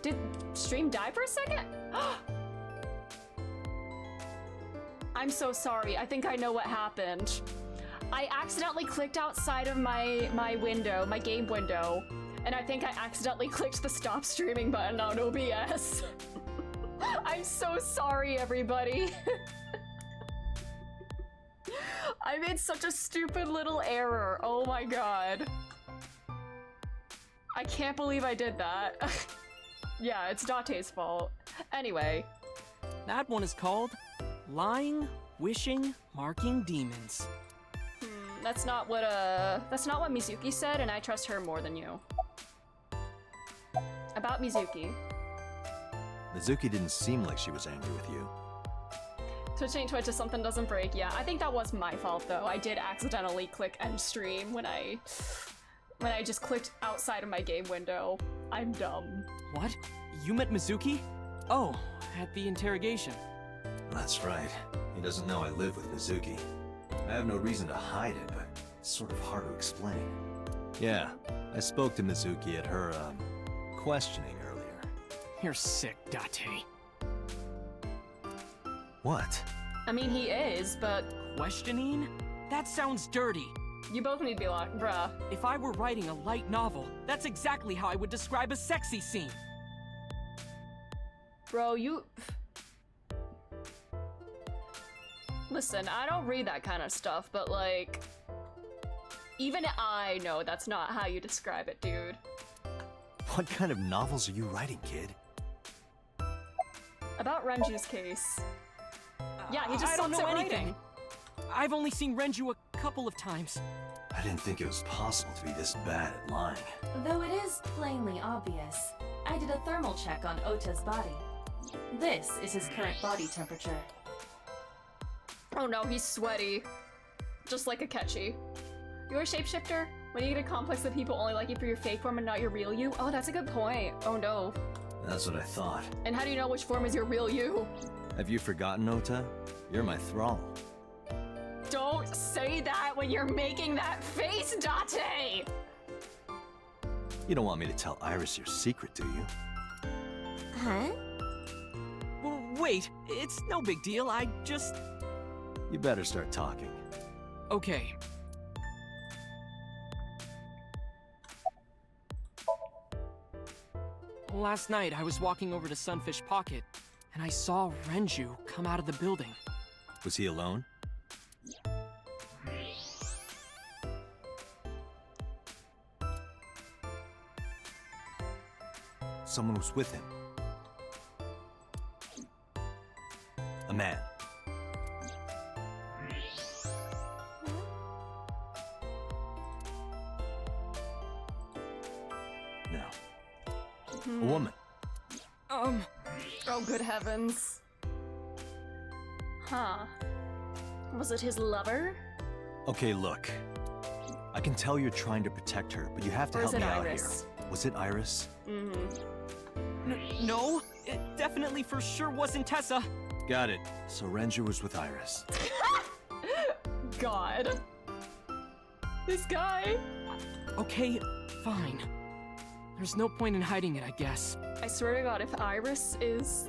Did stream die for a second? I'm so sorry. I think I know what happened. I accidentally clicked outside of my window, my game window, and I think I accidentally clicked the stop streaming button on OBS. I'm so sorry, everybody. I made such a stupid little error. Oh my god. I can't believe I did that. Yeah, it's Date's fault. Anyway. That one is called Lying, Wishing, Marking Demons. That's not what Mizuki said, and I trust her more than you. About Mizuki. Mizuki didn't seem like she was angry with you. Twitching Twitch if something doesn't break. Yeah, I think that was my fault though. I did accidentally click end stream when I just clicked outside of my game window. I'm dumb. What? You met Mizuki? Oh, at the interrogation. That's right. He doesn't know I live with Mizuki. I have no reason to hide it, but it's sort of hard to explain. Yeah, I spoke to Mizuki at her, questioning earlier. You're sick, Date. What? I mean, he is, but... Questioning? That sounds dirty. You both need to be locked, bruh. If I were writing a light novel, that's exactly how I would describe a sexy scene. Bro, you... Listen, I don't read that kind of stuff, but like... Even I know that's not how you describe it, dude. What kind of novels are you writing, kid? About Renju's case. Yeah, he just I don't sucks know at anything. writing. I've only seen Renju a couple of times. I didn't think it was possible to be this bad at lying. Though it is plainly obvious, I did a thermal check on Ota's body. This is his current body temperature. Oh no, he's sweaty. Just like Akechi. You're a shapeshifter? When you get a complex that people only like you for your fake form and not your real you? Oh, that's a good point. Oh no. That's what I thought. And how do you know which form is your real you? Have you forgotten, Ota? You're my thrall. Don't say that when you're making that face, Date! You don't want me to tell Iris your secret, do you? Huh? Well, wait, it's no big deal, I just... You better start talking. Okay. Last night, I was walking over to Sunfish Pocket, and I saw Renju come out of the building. Was he alone? Someone was with him. A man. No. A woman. Oh, good heavens. Huh. Was it his lover? Okay, look. I can tell you're trying to protect her, but you have to Or is help me it out Iris? here. Was it Iris? No, it definitely for sure wasn't Tessa. Got it. So Renju was with Iris. God. This guy. Okay, fine. There's no point in hiding it, I guess. I swear to God, if Iris is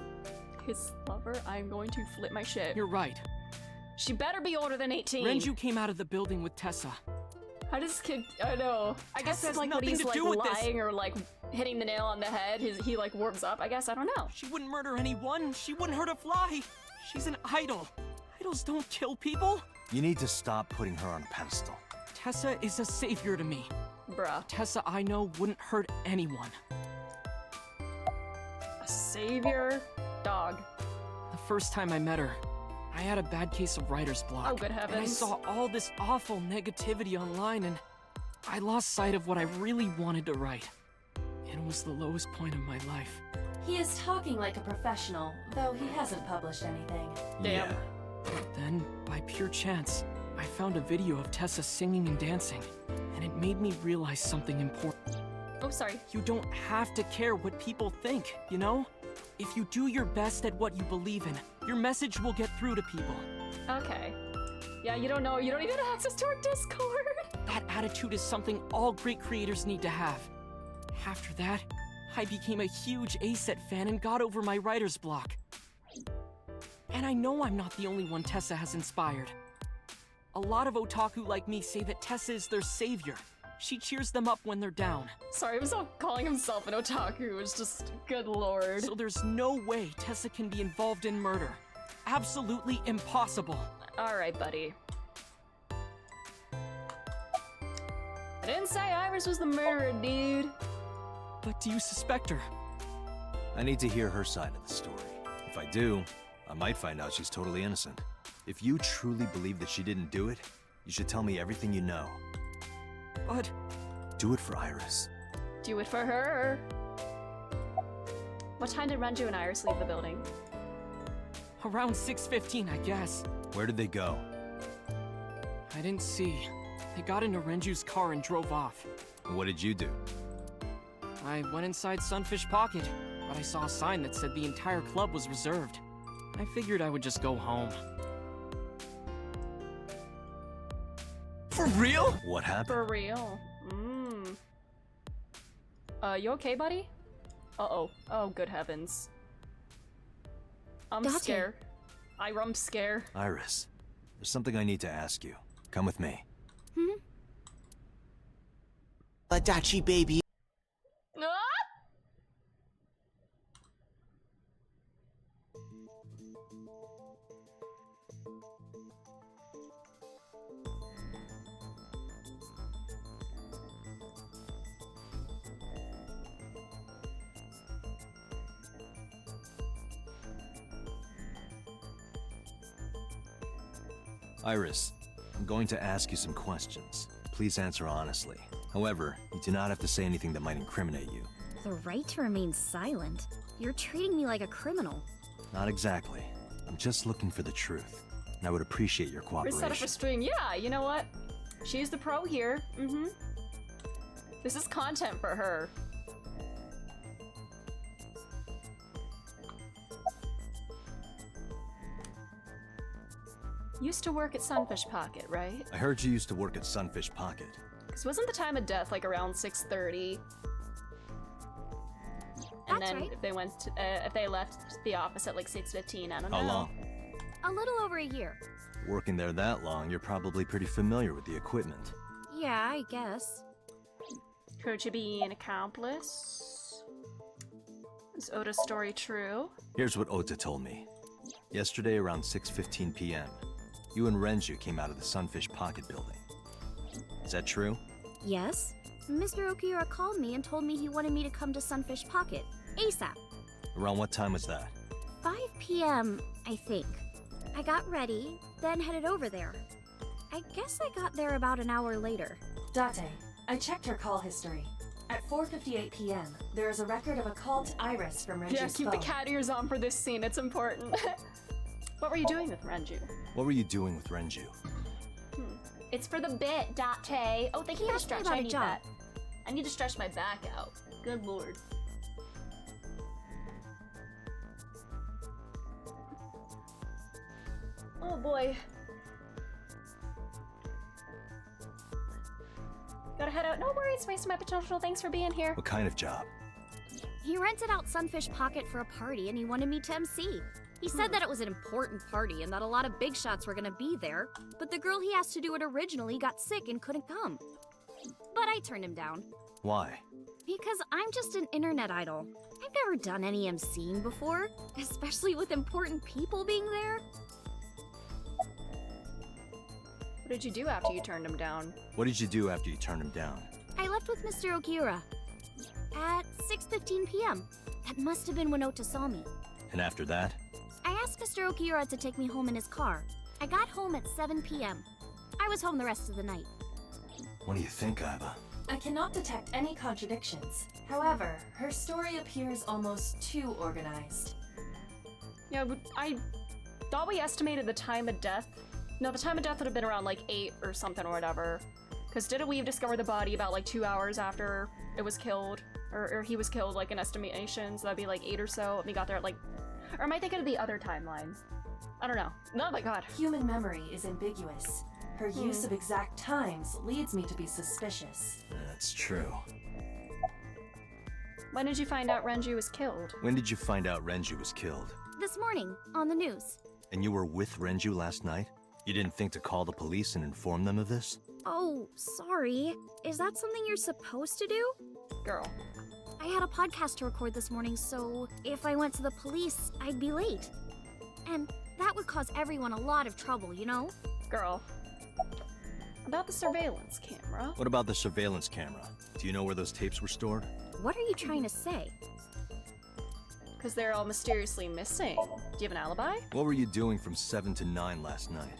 his lover, I'm going to flip my shit. You're right. She better be older than 18. Renju came out of the building with Tessa. How does this kid? I know. I guess Tessa it's has like when nothing he's to like do with this. lying or like hitting the nail on the head. He like warms up. I guess I don't know. She wouldn't murder anyone. She wouldn't hurt a fly. She's an idol. Idols don't kill people. You need to stop putting her on a pedestal. Tessa is a savior to me. Bruh. Tessa I know wouldn't hurt anyone. A savior? Dog. The first time I met her, I had a bad case of writer's block. Oh, good heavens. And I saw all this awful negativity online, and I lost sight of what I really wanted to write. It was the lowest point of my life. He is talking like a professional, though he hasn't published anything. Damn. Yeah. Then, by pure chance, I found a video of Tessa singing and dancing, and it made me realize something important. Oh, sorry. You don't have to care what people think, you know? If you do your best at what you believe in, your message will get through to people. Okay. Yeah, you don't know. You don't even have access to our Discord. That attitude is something all great creators need to have. After that, I became a huge A-set fan and got over my writer's block. And I know I'm not the only one Tessa has inspired. A lot of otaku like me say that Tessa is their savior. She cheers them up when they're down. Sorry, himself calling himself an otaku is just, good lord. So there's no way Tessa can be involved in murder. Absolutely impossible. Alright, buddy. I didn't say Iris was the murderer, dude. But do you suspect her? I need to hear her side of the story. If I do, I might find out she's totally innocent. If you truly believe that she didn't do it, you should tell me everything you know. But... Do it for Iris. Do it for her. What time did Renju and Iris leave the building? around 6:15, I guess. Where did they go? I didn't see. They got into Renju's car and drove off. And what did you do? I went inside Sunfish Pocket, but I saw a sign that said the entire club was reserved. I figured I would just go home. For real? What happened? For real. You okay, buddy? Uh-oh. Oh, good heavens. I'm Date. scared. I'm scared. Iris, there's something I need to ask you. Come with me. Adachi baby. Ah! Iris, I'm going to ask you some questions. Please answer honestly. However, you do not have to say anything that might incriminate you. The right to remain silent? You're treating me like a criminal. Not exactly. I'm just looking for the truth. And I would appreciate your We're set up cooperation. a stream. Yeah, you know what? She's the pro here. This is content for her. Used to work at Sunfish Pocket, right? I heard you used to work at Sunfish Pocket. Because wasn't the time of death like around 6:30? And That's then right. if they went, if they left the office at like 6:15, I don't know. How long? A little over a year. Working there that long, you're probably pretty familiar with the equipment. Yeah, I guess. Could you be an accomplice? Is Oda's story true? Here's what Ota told me. Yesterday around 6:15 p.m., you and Renju came out of the Sunfish Pocket building. Is that true? Yes? Mr. Okiura called me and told me he wanted me to come to Sunfish Pocket. ASAP. Around what time was that? 5 p.m., I think. I got ready, then headed over there. I guess I got there about an hour later. Date, I checked her call history. At 4:58 p.m., there is a record of a call to Iris from Renju's Yeah, keep the phone. cat ears on for this scene, it's important. What were you doing with Renju? What were you doing with Renju? It's for the bit, Date. Oh, thank you He for the asked me stretch. about I a need job. that. I need to stretch my back out. Good lord. Oh boy. Gotta head out. No worries, wasting my potential. Thanks for being here. What kind of job? He rented out Sunfish Pocket for a party and he wanted me to MC. He said that it was an important party and that a lot of big shots were gonna be there, but the girl he asked to do it originally got sick and couldn't come. But I turned him down. Why? Because I'm just an internet idol. I've never done any MCing before, especially with important people being there. What did you do after you turned him down? What did you do after you turned him down? I left with Mr. Okiura at 6:15 p.m. That must have been when Ota saw me. And after that? I asked Mr. Okiura to take me home in his car. I got home at 7 p.m. I was home the rest of the night. What do you think, Aiba? I cannot detect any contradictions. However, her story appears almost too organized. Yeah, but I thought we estimated the time of death. No, the time of death would have been around like 8 or something or whatever. Because didn't we discover the body about like 2 hours after it was killed? Or he was killed like in estimation, so that'd be like 8 or so, and we got there at like... Or am I thinking of the other timeline? I don't know. Oh my god. Human memory is ambiguous. Her use of exact times leads me to be suspicious. That's true. When did you find out Renju was killed? When did you find out Renju was killed? This morning, on the news. And you were with Renju last night? You didn't think to call the police and inform them of this? Oh, sorry. Is that something you're supposed to do? Girl. I had a podcast to record this morning, so if I went to the police, I'd be late. And that would cause everyone a lot of trouble, you know? Girl. About the surveillance camera. What about the surveillance camera? Do you know where those tapes were stored? What are you trying to say? Because they're all mysteriously missing. Do you have an alibi? What were you doing from 7 to 9 last night?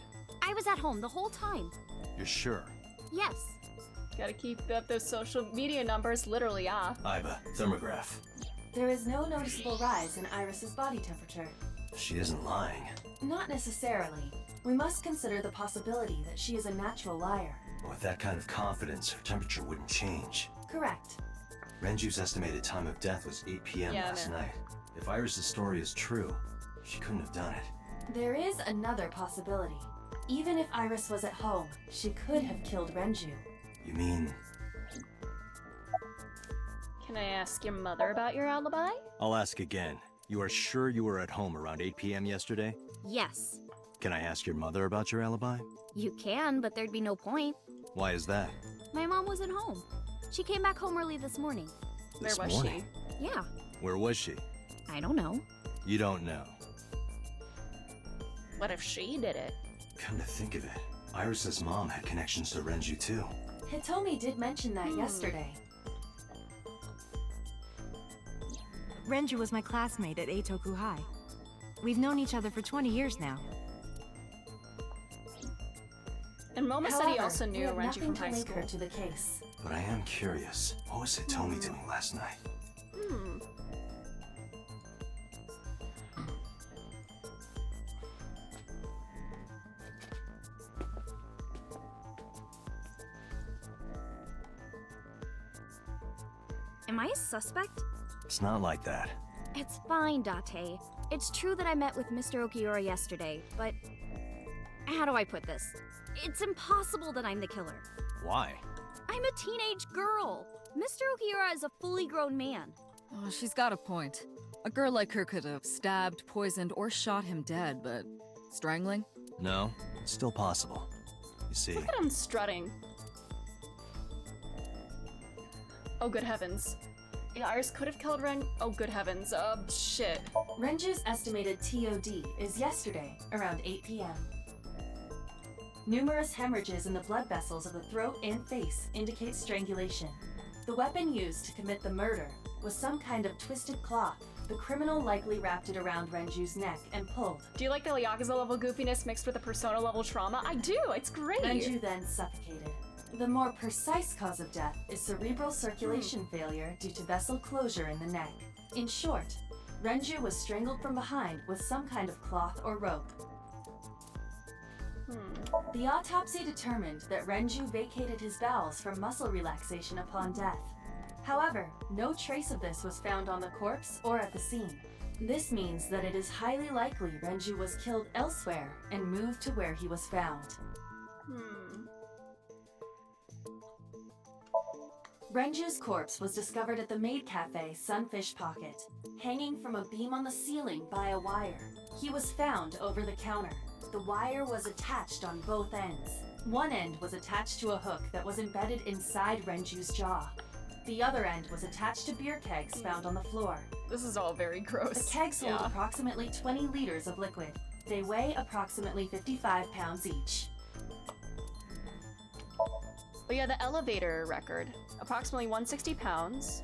I was at home the whole time. You're sure? Yes. Gotta keep up those social media numbers, literally, Iba, thermograph. There is no noticeable rise in Iris's body temperature. She isn't lying. Not necessarily. We must consider the possibility that she is a natural liar. With that kind of confidence, her temperature wouldn't change. Correct. Renju's estimated time of death was 8 p.m. Yeah, last man. night. If Iris's story is true, she couldn't have done it. There is another possibility. Even if Iris was at home, she could have killed Renju. You mean... Can I ask your mother about your alibi? I'll ask again. You are sure you were at home around 8 p.m. yesterday? Yes. Can I ask your mother about your alibi? You can, but there'd be no point. Why is that? My mom wasn't home. She came back home early this morning. Where This was morning? Yeah, Where was she? I don't know. You don't know. she? What if she did it? Come to think of it, Iris's mom had connections to Renju too. Hitomi did mention that yesterday. Renju was my classmate at Eitoku High. We've known each other for 20 years now. And Momo said he However, also we knew have Renju nothing from to high link school. her to the case. But I am curious, what was Hitomi doing last night? Hmm. Am I a suspect? It's not like that. It's fine, Date. It's true that I met with Mr. Okiura yesterday, but... How do I put this? It's impossible that I'm the killer. Why? I'm a teenage girl. Mr. Okiura is a fully grown man. Oh, she's got a point. A girl like her could have stabbed, poisoned, or shot him dead, but strangling? No, it's still possible. You see, Look at him strutting. Oh, good heavens. Yeah, Iris could have killed Ren. Oh, good heavens. Shit. Renju's estimated TOD is yesterday, around 8 p.m. Numerous hemorrhages in the blood vessels of the throat and face indicate strangulation. The weapon used to commit the murder was some kind of twisted cloth. The criminal likely wrapped it around Renju's neck and pulled. Do you like the Yakuza level goofiness mixed with the Persona level trauma? I do. It's great. Renju then suffocated. The more precise cause of death is cerebral circulation failure due to vessel closure in the neck. In short, Renju was strangled from behind with some kind of cloth or rope. The autopsy determined that Renju vacated his bowels for muscle relaxation upon death. However, no trace of this was found on the corpse or at the scene. This means that it is highly likely Renju was killed elsewhere and moved to where he was found. Renju's corpse was discovered at the maid cafe Sunfish Pocket, hanging from a beam on the ceiling by a wire. He was found over the counter. The wire was attached on both ends. One end was attached to a hook that was embedded inside Renju's jaw. The other end was attached to beer kegs found on the floor. This is all very gross. The kegs hold Yeah. approximately 20 liters of liquid. They weigh approximately 55 pounds each. But yeah, the elevator record. Approximately 160 pounds.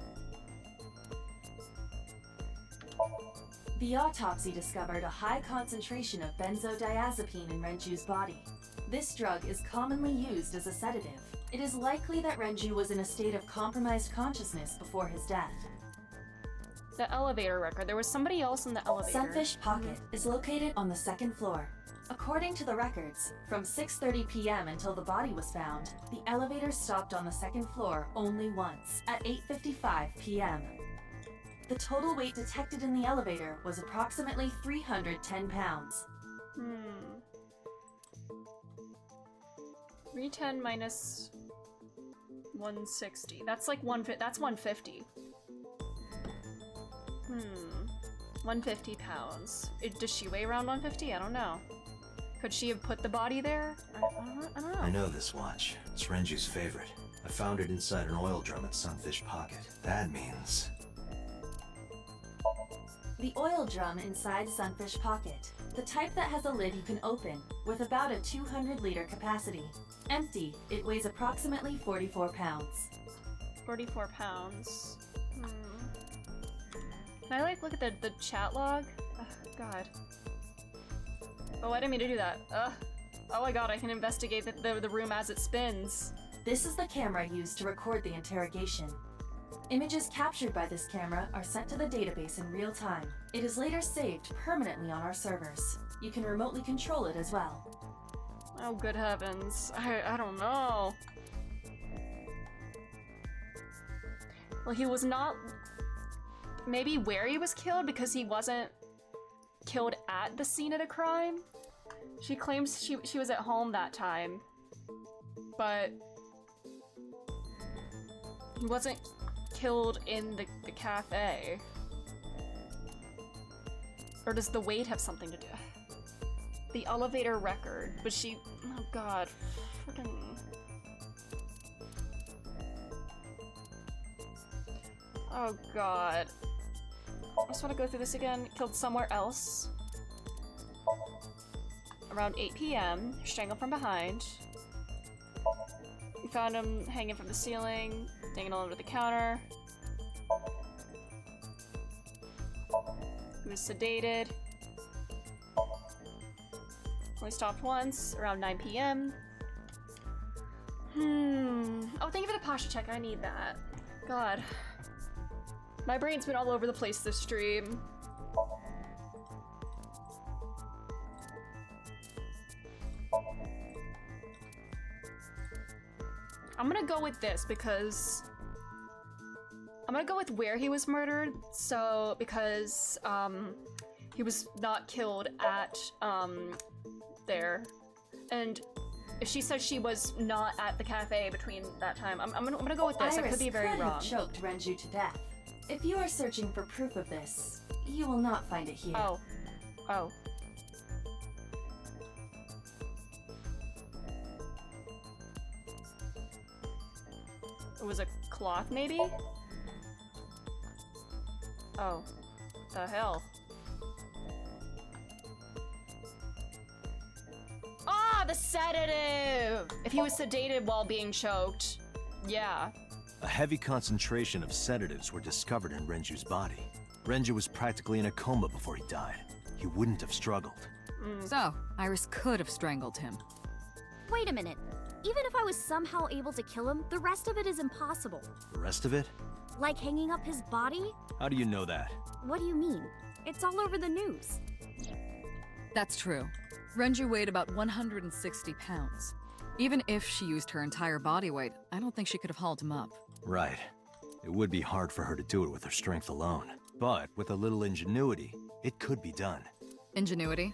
The autopsy discovered a high concentration of benzodiazepine in Renju's body. This drug is commonly used as a sedative. It is likely that Renju was in a state of compromised consciousness before his death. The elevator record. There was somebody else in the elevator. Sunfish Pocket is located on the second floor. According to the records, from 6:30 p.m. until the body was found, the elevator stopped on the second floor only once, at 8:55 p.m. The total weight detected in the elevator was approximately 310 pounds. 310 minus 160. That's like that's 150. 150 pounds. Does she weigh around 150? I don't know. Could she have put the body there? I don't know. I know this watch. It's Renju's favorite. I found it inside an oil drum at Sunfish Pocket. That means... The oil drum inside Sunfish Pocket. The type that has a lid you can open, with about a 200-liter capacity. Empty, it weighs approximately 44 pounds. 44 pounds. Can I, like, look at the chat log? Ugh, God. Oh, I didn't mean to do that. Ugh. Oh my god, I can investigate the room as it spins. This is the camera used to record the interrogation. Images captured by this camera are sent to the database in real time. It is later saved permanently on our servers. You can remotely control it as well. Oh, good heavens. I don't know. Well, he was not... Maybe where he was killed because he wasn't killed at the scene of the crime? She claims she was at home that time. But... he wasn't killed in the cafe. Or does the weight have something to do? The elevator record, but she... oh god. Freaking... oh god. I just want to go through this again. Killed somewhere else. Around 8 p.m. Strangled from behind. We found him hanging from the ceiling, hanging all over the counter. He was sedated. Only stopped once, around 9 p.m. Oh, thank you for the posture check. I need that. God. My brain's been all over the place this stream. I'm gonna go with this because... I'm gonna go with where he was murdered, so because he was not killed at there. And if she says she was not at the cafe between that time, I'm gonna go with this. I could be very wrong. Iris could have choked Renju to death. If you are searching for proof of this, you will not find it here. Oh. Oh. It was a cloth, maybe? Oh. The hell? Ah, the sedative! If he was sedated while being choked, yeah. A heavy concentration of sedatives were discovered in Renju's body. Renju was practically in a coma before he died. He wouldn't have struggled. So, Iris could have strangled him. Wait a minute. Even if I was somehow able to kill him, the rest of it is impossible. The rest of it? Like hanging up his body? How do you know that? What do you mean? It's all over the news. That's true. Renju weighed about 160 pounds. Even if she used her entire body weight, I don't think she could have hauled him up. Right. It would be hard for her to do it with her strength alone. But with a little ingenuity, it could be done. Ingenuity?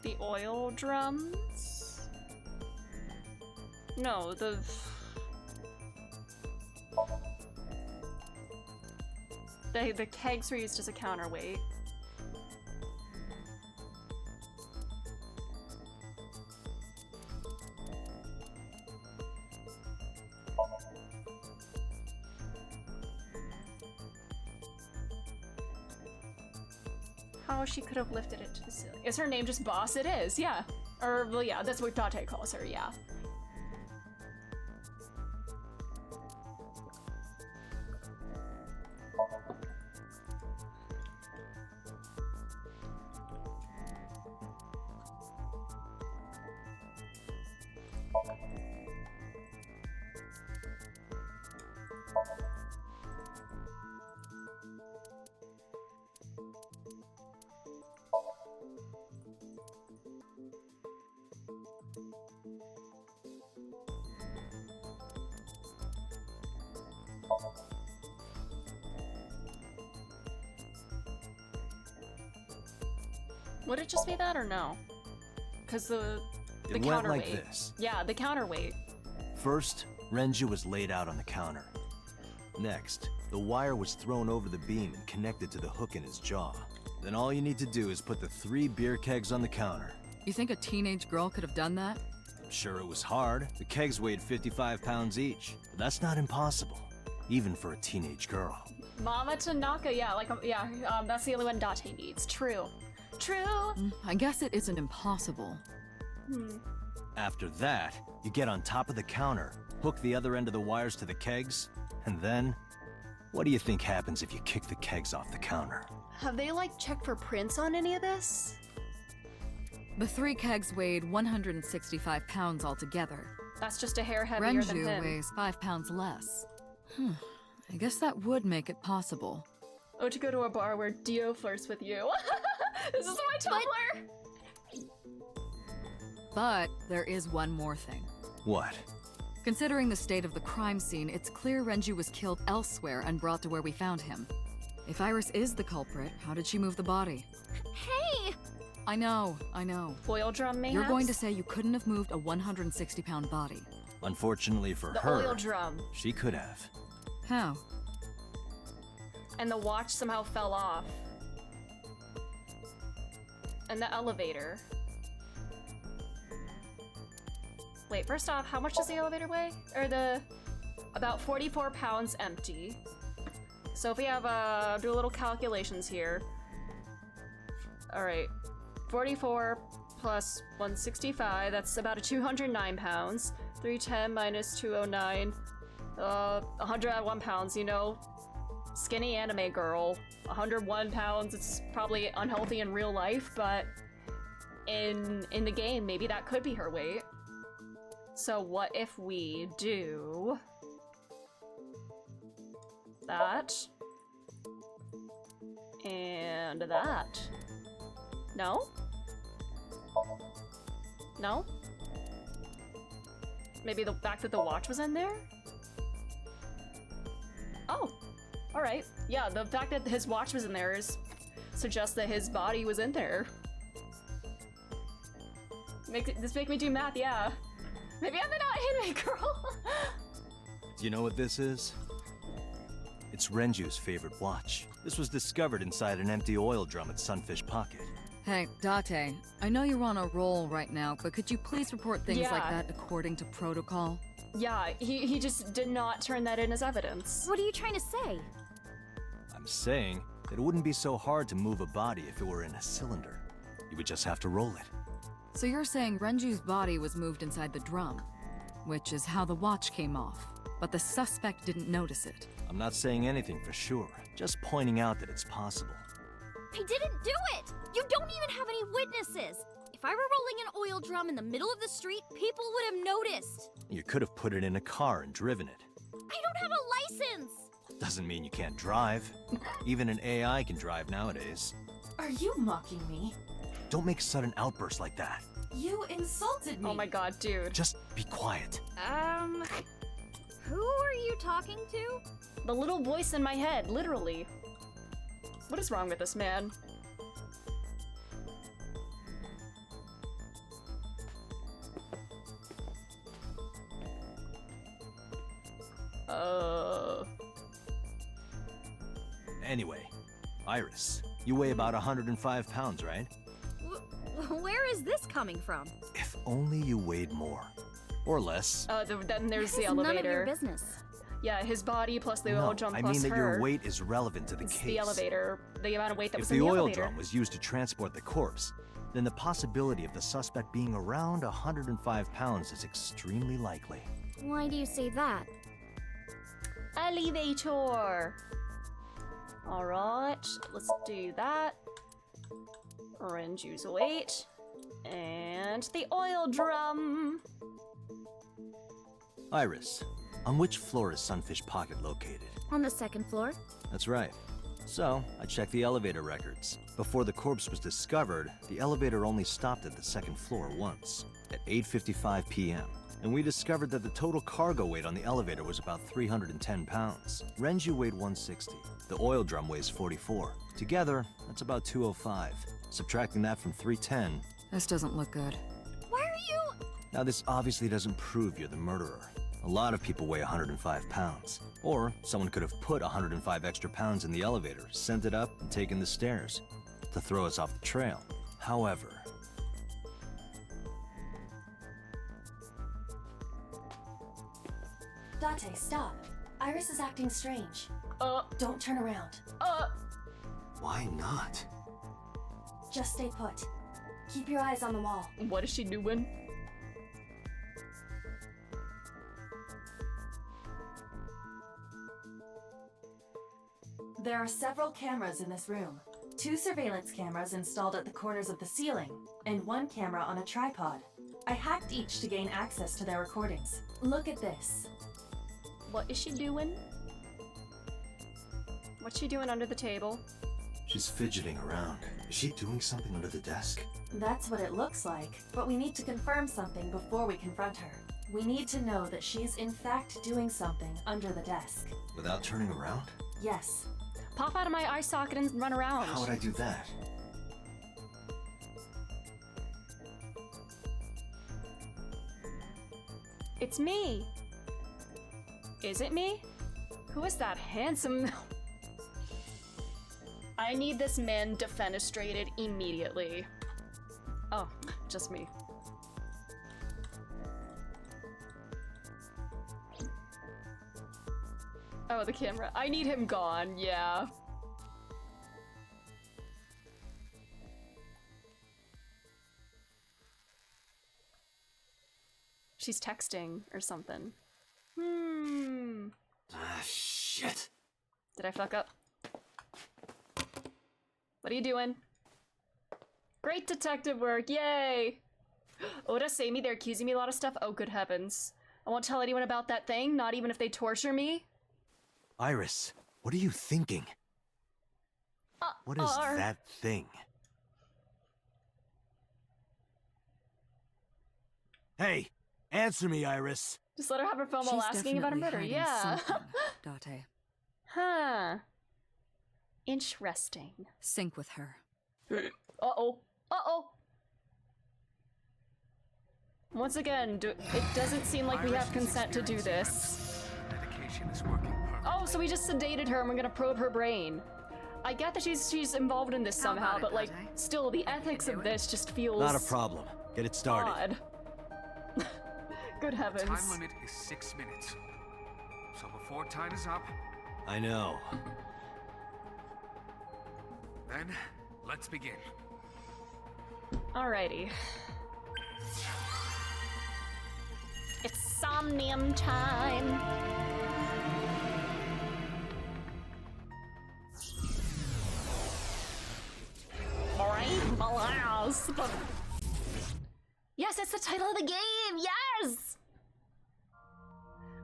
The oil drums? No, the kegs were used as a counterweight. How she could have lifted it to the ceiling. Is her name just Boss? It is, yeah. Or, well, yeah, that's what Dante calls her, yeah. Would it just be that or no? Because the It went counterweight. like this. Yeah, the counterweight. First, Renju was laid out on the counter. Next, the wire was thrown over the beam and connected to the hook in his jaw. Then all you need to do is put the 3 beer kegs on the counter. You think a teenage girl could have done that? I'm sure it was hard. The kegs weighed 55 pounds each. But that's not impossible, even for a teenage girl. Mama Tanaka, yeah, that's the only one Date needs. True. I guess it isn't impossible. After that, you get on top of the counter, hook the other end of the wires to the kegs, and then... What do you think happens if you kick the kegs off the counter? Have they, like, checked for prints on any of this? The 3 kegs weighed 165 pounds altogether. That's just a hair heavier than Renju him. weighs 5 pounds less. I guess that would make it possible. Oh, to go to a bar where Dio flirts with you. This is my Tumblr! But there is one more thing. What? Considering the state of the crime scene, it's clear Renju was killed elsewhere and brought to where we found him. If Iris is the culprit, how did she move the body? Hey! I know. Oil drum mayhaps? You're going to say you couldn't have moved a 160-pound body. Unfortunately for The her, oil drum. she could have. How? And the watch somehow fell off. And the elevator. Wait, first off, how much does the elevator weigh? About 44 pounds empty. So if we have, do a little calculations here. Alright. 44 plus 165, that's about 209 pounds. 310 minus 209. 101 pounds, you know. Skinny anime girl. 101 pounds, it's probably unhealthy in real life, but in the game, maybe that could be her weight. So what if we do that and that? No? No? Maybe the fact that the watch was in there? Oh, alright. Yeah, the fact that his watch was in there suggests that his body was in there. This make me do math, yeah. Maybe I'm not anime girl. Do you know what this is? It's Renju's favorite watch. This was discovered inside an empty oil drum at Sunfish Pocket. Hey, Date, I know you're on a roll right now, but could you please report things like Yeah. that according to protocol? Yeah, he just did not turn that in as evidence. What are you trying to say? I'm saying that it wouldn't be so hard to move a body if it were in a cylinder. You would just have to roll it. So you're saying Renju's body was moved inside the drum, which is how the watch came off, but the suspect didn't notice it. I'm not saying anything for sure, just pointing out that it's possible. I didn't do it! You don't even have any witnesses! If I were rolling an oil drum in the middle of the street, people would have noticed! You could have put it in a car and driven it. I don't have a license! Doesn't mean you can't drive. Even an AI can drive nowadays. Are you mocking me? Don't make sudden outbursts like that. You insulted me. Oh my god, dude. Just be quiet. Who are you talking to? The little voice in my head, literally. What is wrong with this man? Anyway, Iris, you weigh about 105 pounds, right? Where is this coming from? If only you weighed more. Or less. Then there's This the is none of your elevator. business. Yeah, his body plus the No, oil drum I plus mean that her. your weight is relevant to the It's case. the elevator. The amount of weight that If was the in the oil elevator. drum was used to transport the corpse, then the possibility of the suspect being around 105 pounds is extremely likely. Why do you say that? Elevator! Alright, let's do that. Renju's weight. And the oil drum! Iris, on which floor is Sunfish Pocket located? On the second floor? That's right. So, I checked the elevator records. Before the corpse was discovered, the elevator only stopped at the second floor once, at 8:55 p.m. And we discovered that the total cargo weight on the elevator was about 310 pounds. Renju weighed 160. The oil drum weighs 44. Together, that's about 205. Subtracting that from 310. This doesn't look good. Why are you... Now, this obviously doesn't prove you're the murderer. A lot of people weigh 105 pounds. Or someone could have put 105 extra pounds in the elevator, sent it up, and taken the stairs to throw us off the trail. However... Date, stop. Iris is acting strange. Don't turn around. Why not? Just stay put. Keep your eyes on the wall. What is she doing? There are several cameras in this room. 2 surveillance cameras installed at the corners of the ceiling, and 1 camera on a tripod. I hacked each to gain access to their recordings. Look at this. What is she doing? What's she doing under the table? She's fidgeting around. Is she doing something under the desk? That's what it looks like, but we need to confirm something before we confront her. We need to know that she's in fact doing something under the desk. Without turning around? Yes. Pop out of my eye socket and run around. How would I do that? It's me. Is it me? Who is that handsome... I need this man defenestrated immediately. Oh, just me. Oh, the camera. I need him gone, yeah. She's texting or something. Ah, shit. Did I fuck up? What are you doing? Great detective work, yay! Oda, save me, they're accusing me a lot of stuff. Oh, good heavens. I won't tell anyone about that thing, not even if they torture me. Iris, what are you thinking? What is that thing? Hey, answer me, Iris. Just let her have her phone while asking about a murder, yeah. Date. Huh. Interesting. Sync with her. Uh-oh. Uh-oh. Once again, it doesn't seem like we have consent to do this. Medication is working perfectly. Oh, so we just sedated her and we're gonna probe her brain. I get that she's involved in this somehow, but like, still, the ethics of this just feels... Not a problem. Get it started. odd. Good heavens. Time limit is 6 minutes. So before time is up, I know. then let's begin. Alrighty. It's Somnium time. Brain blast. Yes, it's the title of the game. Yes.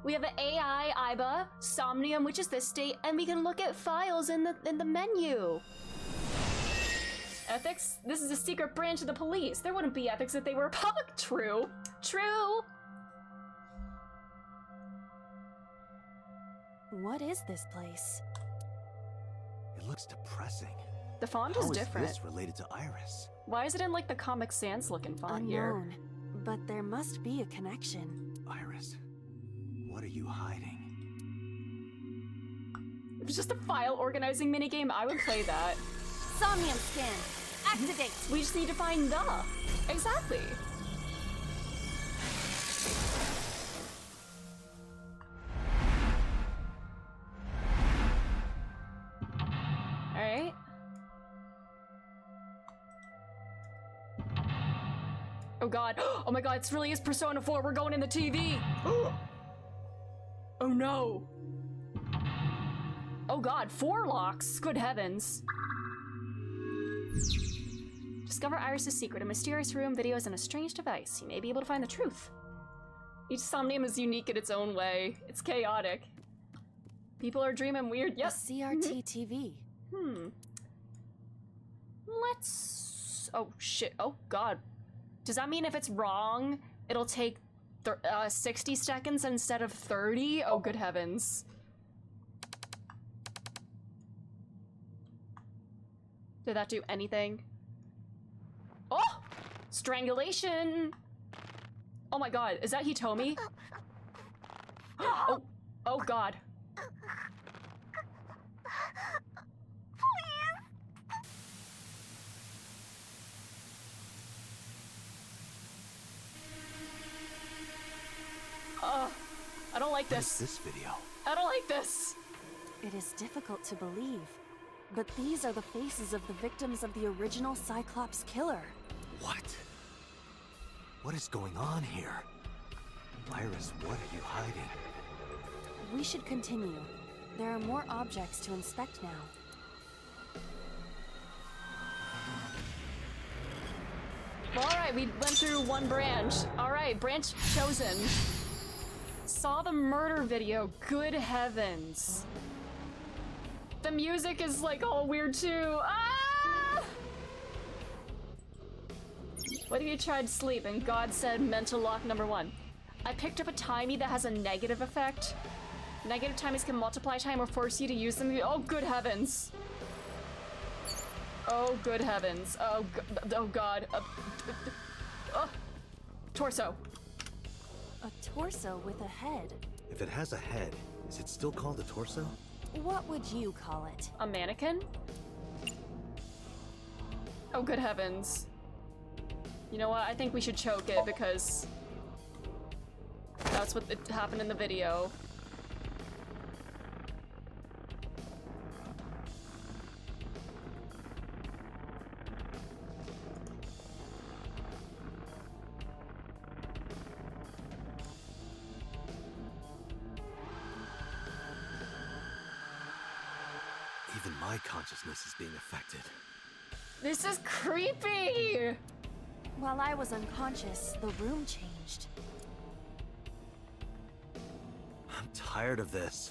We have an AI, Iba, Somnium, which is this state, and we can look at files in the menu. Ethics? This is a secret branch of the police. There wouldn't be ethics if they were public. True. True. What is this place? It looks depressing. The font How is is different. this related to Iris? Why is it in like the Comic Sans looking font here? Unknown. But there must be a connection. Iris, what are you hiding? If it's just a file organizing minigame, I would play that. Somnium scan. Activate. We just need to find the. Exactly. Alright. Oh god. Oh my god, it's really is Persona 4. We're going in the TV. Oh no. Oh god, 4 locks. Good heavens. Discover Iris's secret, a mysterious room, videos, and a strange device. You may be able to find the truth. Each Somnium is unique in its own way. It's chaotic. People are dreaming weird. Yep. A CRT TV. Let's... Oh shit. Oh god. Does that mean if it's wrong, it'll take 60 seconds instead of 30? Oh, good heavens. Did that do anything? Oh! Strangulation! Oh my god, is that Hitomi? Oh, oh God. I don't like What is this. this video? I don't like this. It is difficult to believe, but these are the faces of the victims of the original Cyclops killer. What? What is going on here? Iris, what are you hiding? We should continue. There are more objects to inspect now. Well, alright, we went through one branch. Alright, branch chosen. Saw the murder video. Good heavens. The music is like all weird too. Ah! What if you tried sleep and God said mental lock number 1? I picked up a timey that has a negative effect. Negative timies can multiply time or force you to use them. Oh, good heavens. Oh, good heavens. Oh, oh God. Torso. A torso with a head. If it has a head, is it still called a torso? What would you call it? A mannequin? Oh, good heavens. You know what? I think we should choke it because that's what happened in the video. Even my consciousness is being affected. This is creepy! While I was unconscious, the room changed. I'm tired of this.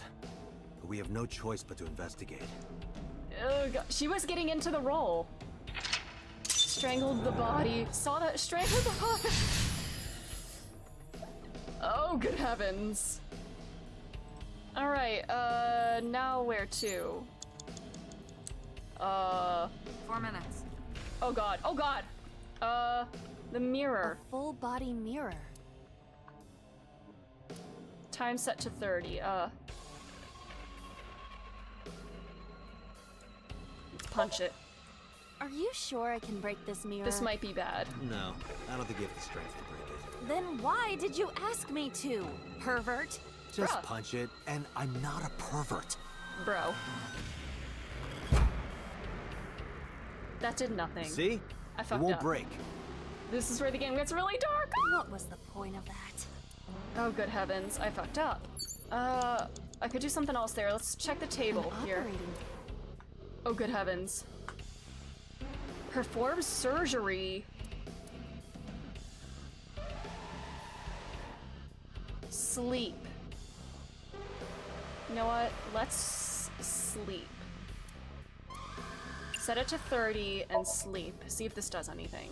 But we have no choice but to investigate. Oh, God. She was getting into the role. Strangled the body. Saw that. Strangled the body. Oh, good heavens. Alright, now where to? 4 minutes. Oh God, oh God! The mirror. A full body mirror. Time set to 30, let's punch it. Are you sure I can break this mirror? This might be bad. No, I don't think you have the strength to break it. Then why did you ask me to, pervert? Just Bruh. punch it, and I'm not a pervert. Bro. That did nothing. See? I It fucked won't up. break. This is where the game gets really dark! What was the point of that? Oh, good heavens, I fucked up. I could do something else there. Let's check the table An here. operating. Oh, good heavens. Perform surgery. Sleep. You know what? Let's sleep. Set it to 30 and sleep. See if this does anything.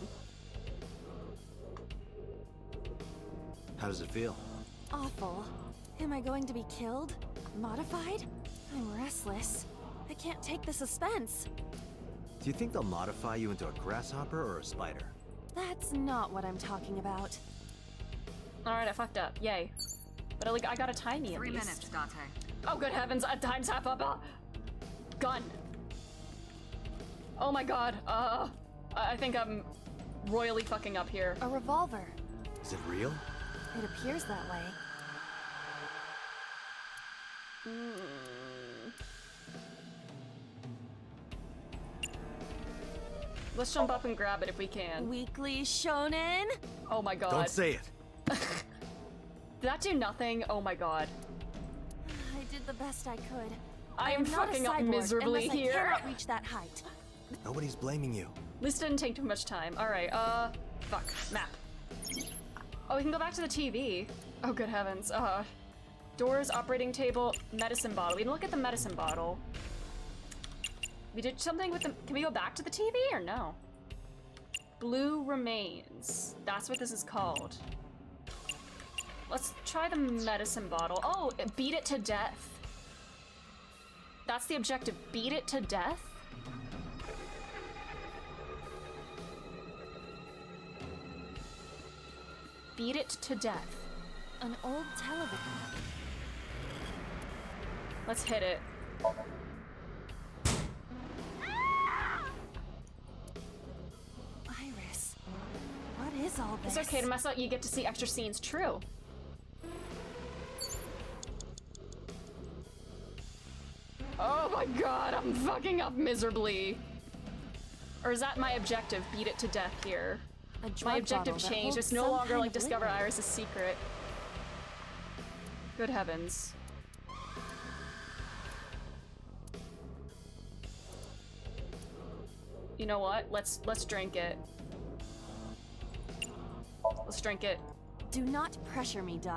How does it feel? Awful. Am I going to be killed? Modified? I'm restless. I can't take the suspense. Do you think they'll modify you into a grasshopper or a spider? That's not what I'm talking about. Alright, I fucked up. Yay. But I got a tiny at 3 least. minutes, Dante. Oh, good heavens, time's half up. Gun. Oh my god, I think I'm royally fucking up here. A revolver. Is it real? It appears that way. Let's jump up and grab it if we can. Weekly Shonen? Oh my god. Don't say it. Did that do nothing? Oh my god. I did the best I could. I am not a fucking up cyborg miserably unless here. I cannot reach that height. Nobody's blaming you. This didn't take too much time. Alright, fuck. Map. Oh, we can go back to the TV. Oh, good heavens. Doors, operating table, medicine bottle. We can look at the medicine bottle. We did something with the... Can we go back to the TV or no? Blue remains. That's what this is called. Let's try the medicine bottle. Oh, beat it to death. That's the objective. Beat it to death? Beat it to death. An old television. Let's hit it. Iris, what is all this? It's okay to mess up. You get to see extra scenes. True. Oh my god, I'm fucking up miserably. Or is that my objective? Beat it to death here. My objective changed. It's no longer like discover Iris' secret. Good heavens. You know what? Let's drink it. Let's drink it. Do not pressure me, Date.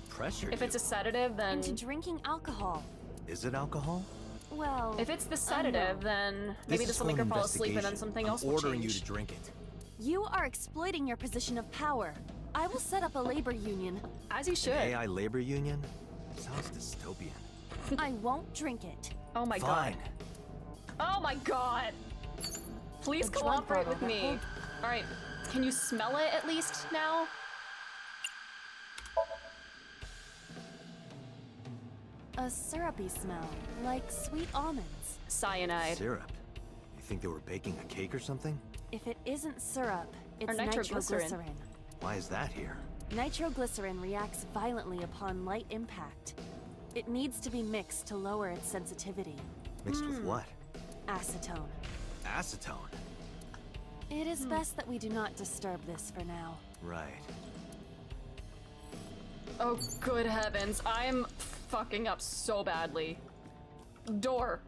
Pressure If you? it's a sedative, then Into drinking alcohol. Is it alcohol? Well, if it's the sedative, then maybe this will make her fall asleep and then something else will ordering you change. to drink it. you are exploiting your position of power. I will set up a labor union. As you should. AI labor union? Sounds dystopian. I won't drink it. Oh my Fine. god. Oh my god. Please A drug cooperate bottle with that me. holds- Alright, can you smell it at least now? A syrupy smell, like sweet almonds. Cyanide. Syrup. You think they were baking a cake or something? If it isn't syrup, it's Or nitroglycerin. nitroglycerin. Why is that here? Nitroglycerin reacts violently upon light impact. It needs to be mixed to lower its sensitivity. Mixed with what? Acetone. Acetone. It is best that we do not disturb this for now. Right. Oh, good heavens. I'm fucking up so badly. Door.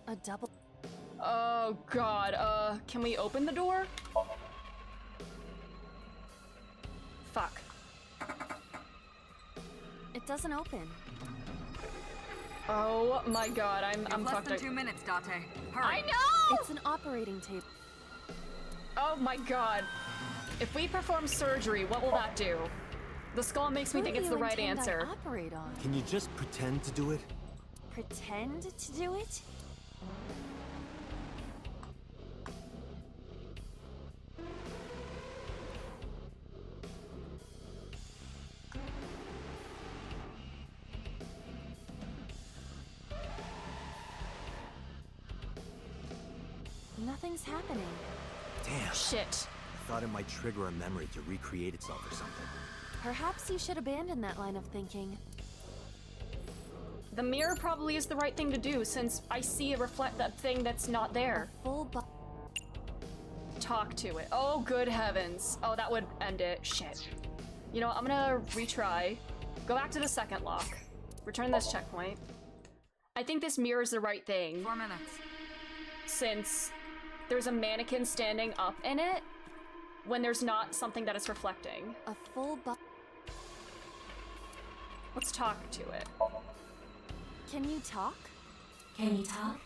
A double. Oh god, can we open the door? Fuck. It doesn't open. Oh my god, I'm Less fucked than up. 2 minutes, Date. Hurry. I know! It's an operating table. Oh my god. If we perform surgery, what will that do? The skull makes me Who think do it's you the right intend I answer. operate on? Can you just pretend to do it? Pretend to do it? Nothing's happening. Damn. Shit. I thought it might trigger a memory to recreate itself or something. Perhaps you should abandon that line of thinking. The mirror probably is the right thing to do since I see a reflect that thing that's not there. Full bo- Talk to it. Oh, good heavens. Oh, that would end it. Shit. You know what? I'm gonna retry. Go back to the second lock. Return this checkpoint. I think this mirror is the right thing 4 minutes. since there's a mannequin standing up in it when there's not something that it's reflecting. a full bo- Let's talk to it. Can you talk? Can you talk?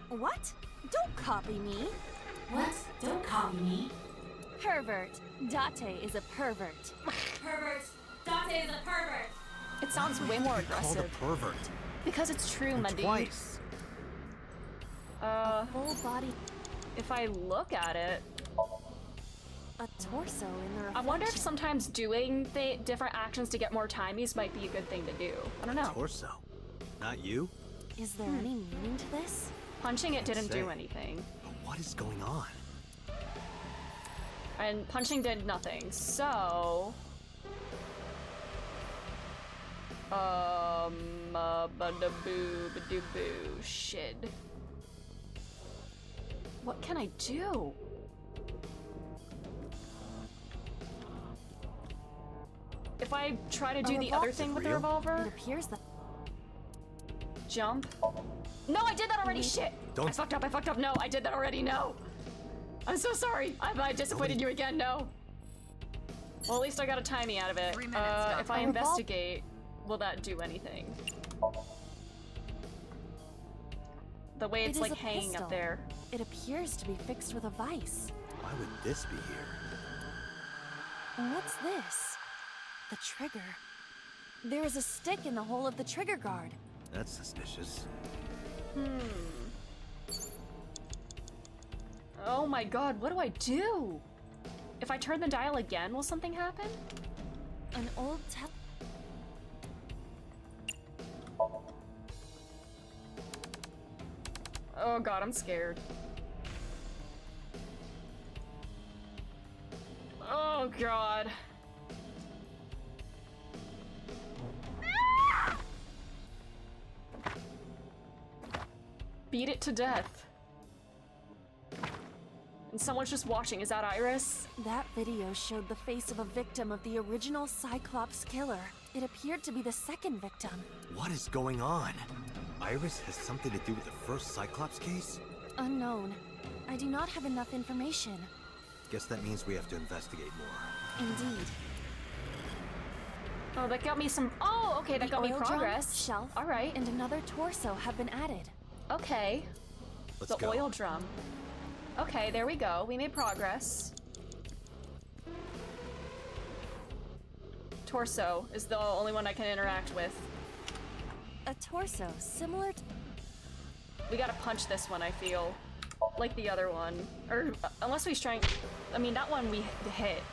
What? Don't copy me. What? Don't copy me. Pervert. Date is a pervert. Pervert. Date is a pervert. It sounds way more Called a aggressive. pervert. Because it's true, And Mundy. twice. Full body. If I look at it, A torso in the reflection. I wonder if sometimes doing different actions to get more timies might be a good thing to do. I don't know. Torso. Not you? Is there any meaning to this? Punching it didn't do say. anything. But what is going on? And punching did nothing, so... Ba-da-boo, ba-doo-boo, shit. What can I do? If I try to do the other thing with the real? It revolver, appears that jump. No, I did that already, shit! Don't- I fucked up, no, I did that already, no! I'm so sorry, I disappointed you again, no! Well, at least I got a timey out of it. 3 minutes, Doc. If I A revol- investigate, will that do anything? The way it's It is like a hanging pistol. up there. it appears to be fixed with a vice. Why would this be here? What's this? The trigger. There is a stick in the hole of the trigger guard. That's suspicious. Oh my god, what do I do? If I turn the dial again, will something happen? An old Oh god, I'm scared. Oh god. Beat it to death. And someone's just watching. Is that Iris? That video showed the face of a victim of the original Cyclops killer. It appeared to be the second victim. What is going on? Iris has something to do with the first Cyclops case? Unknown. I do not have enough information. Guess that means we have to investigate more. Indeed. Oh, that got me some. Oh, okay, that got me oil drum, progress. shelf, All right. and another torso have been added. Okay. Let's The go. oil drum. Okay, there we go. We made progress. Torso is the only one I can interact with. A torso similar to... We gotta punch this one, I feel. Like the other one. Or, unless we strength... I mean, that one we hit.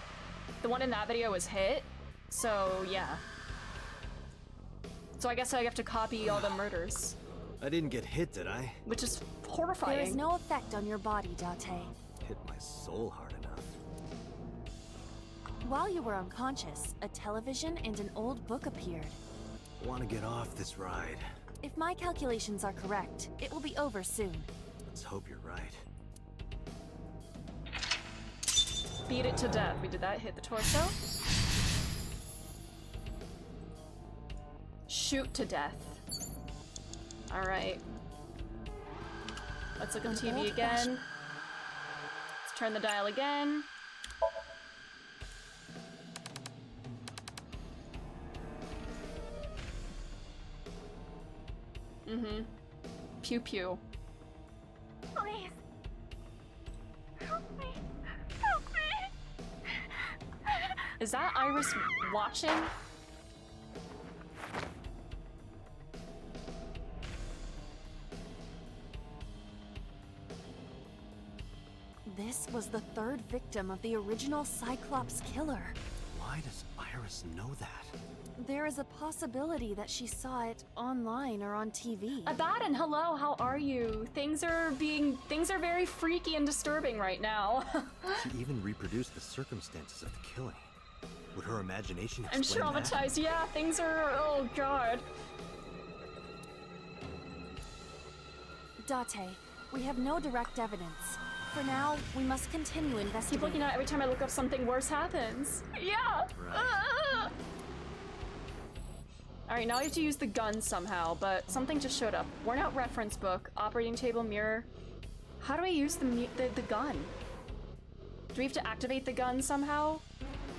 The one in that video was hit. So, yeah. So I guess I have to copy all the murders. I didn't get hit, did I? Which is horrifying. There is no effect on your body, Date. Hit my soul hard enough. While you were unconscious, a television and an old book appeared. Want to get off this ride. If my calculations are correct, it will be over soon. Let's hope you're right. Beat it to death. We did that. Hit the torso. Shoot to death. Alright. Let's look on TV again. Let's turn the dial again. Mm-hmm. Pew pew. Please. Help me. Help me. Is that Iris watching? This was the third victim of the original Cyclops killer. Why does Iris know that? There is a possibility that she saw it online or on TV. Abaddon, hello, how are you? Things are very freaky and disturbing right now. She even reproduced the circumstances of the killing. Would her imagination I'm explain that? traumatized. Yeah, things are. Oh god. Date, we have no direct evidence. For now, we must continue Keep investigating. looking at it every time I look up something worse happens. Yeah. Right. All right, now I have to use the gun somehow, but something just showed up. Worn out reference book, operating table, mirror. How do I use the gun? Do we have to activate the gun somehow?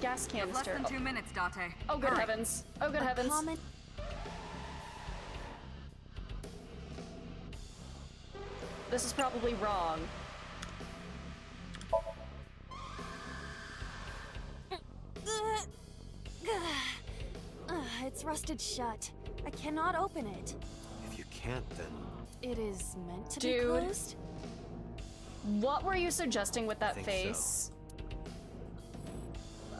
Gas canister. Less than 2 minutes, Date. Oh, good heavens. Oh, good heavens. Common... This is probably wrong. It's rusted shut. I cannot open it. If you can't, then... It is meant to be Dude. closed? What were you suggesting with that think face?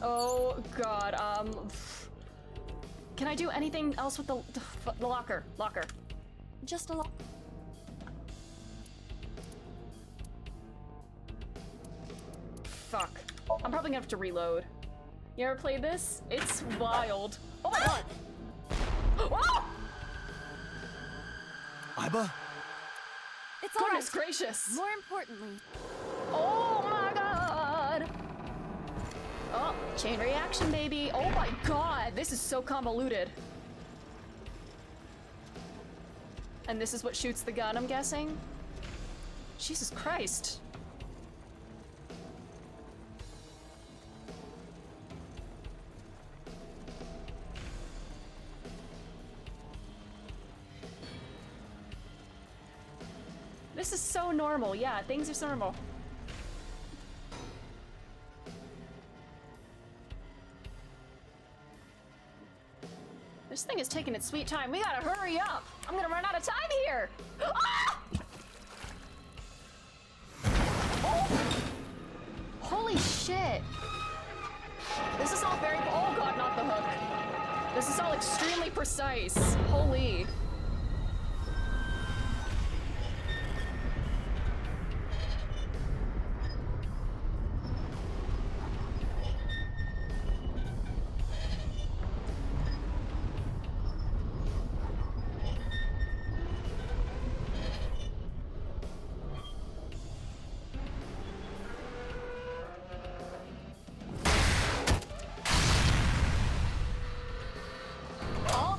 Oh god, can I do anything else with the locker? Locker. Just a lot. Fuck. I'm probably gonna have to reload. You ever played this? It's wild. Oh my god! Whoa! Iba? It's all Goodness right. gracious! More importantly, Oh my god! Oh, chain reaction, baby. Oh my god, this is so convoluted. And this is what shoots the gun, I'm guessing? Jesus Christ. This is so normal. Yeah, things are so normal. This thing is taking its sweet time. We gotta hurry up. I'm gonna run out of time here. Ah! Oh! Holy shit. This is all very. Oh god, not the hook. This is all extremely precise. Holy.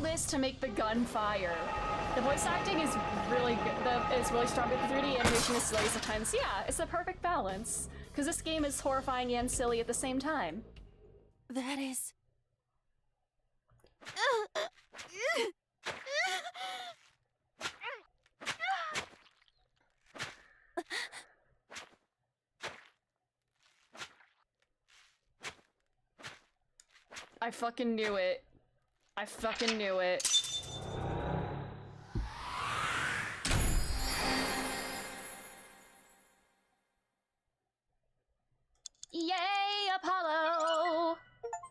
effortless to make the gun fire. The voice acting is really good. It's really strong, but the 3D animation is silly sometimes. Yeah, it's a perfect balance. Because this game is horrifying and silly at the same time. That is... I fucking knew it. I fucking knew it. Yay, Apollo!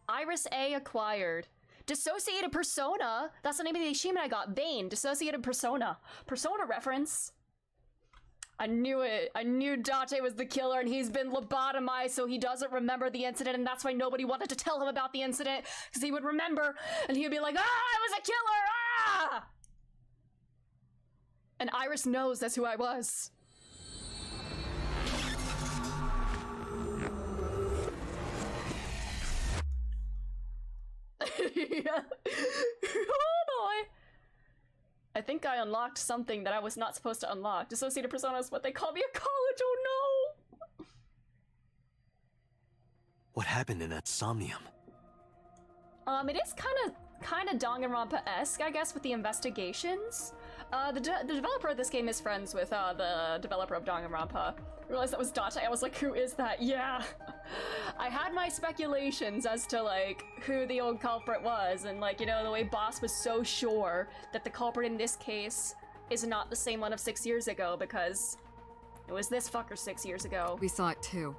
Iris A acquired. Dissociated Persona. That's the name of the achievement I got. Vane. Dissociated Persona. Persona reference. I knew it. I knew Date was the killer and he's been lobotomized so he doesn't remember the incident, and that's why nobody wanted to tell him about the incident, because he would remember and he would be like, ah, I was a killer, ah! And Iris knows that's who I was. Yeah. Oh boy. I think I unlocked something that I was not supposed to unlock. Dissociated Persona is what they call me at college, oh no! What happened in that Somnium? It is kind of Danganronpa-esque, I guess, with the investigations. The developer of this game is friends with the developer of Danganronpa. I realized that was Date. I was like, who is that? Yeah. I had my speculations as to, like, who the old culprit was, and, like, you know, the way Boss was so sure that the culprit in this case is not the same one of 6 years ago, because it was this fucker 6 years ago. We saw it too.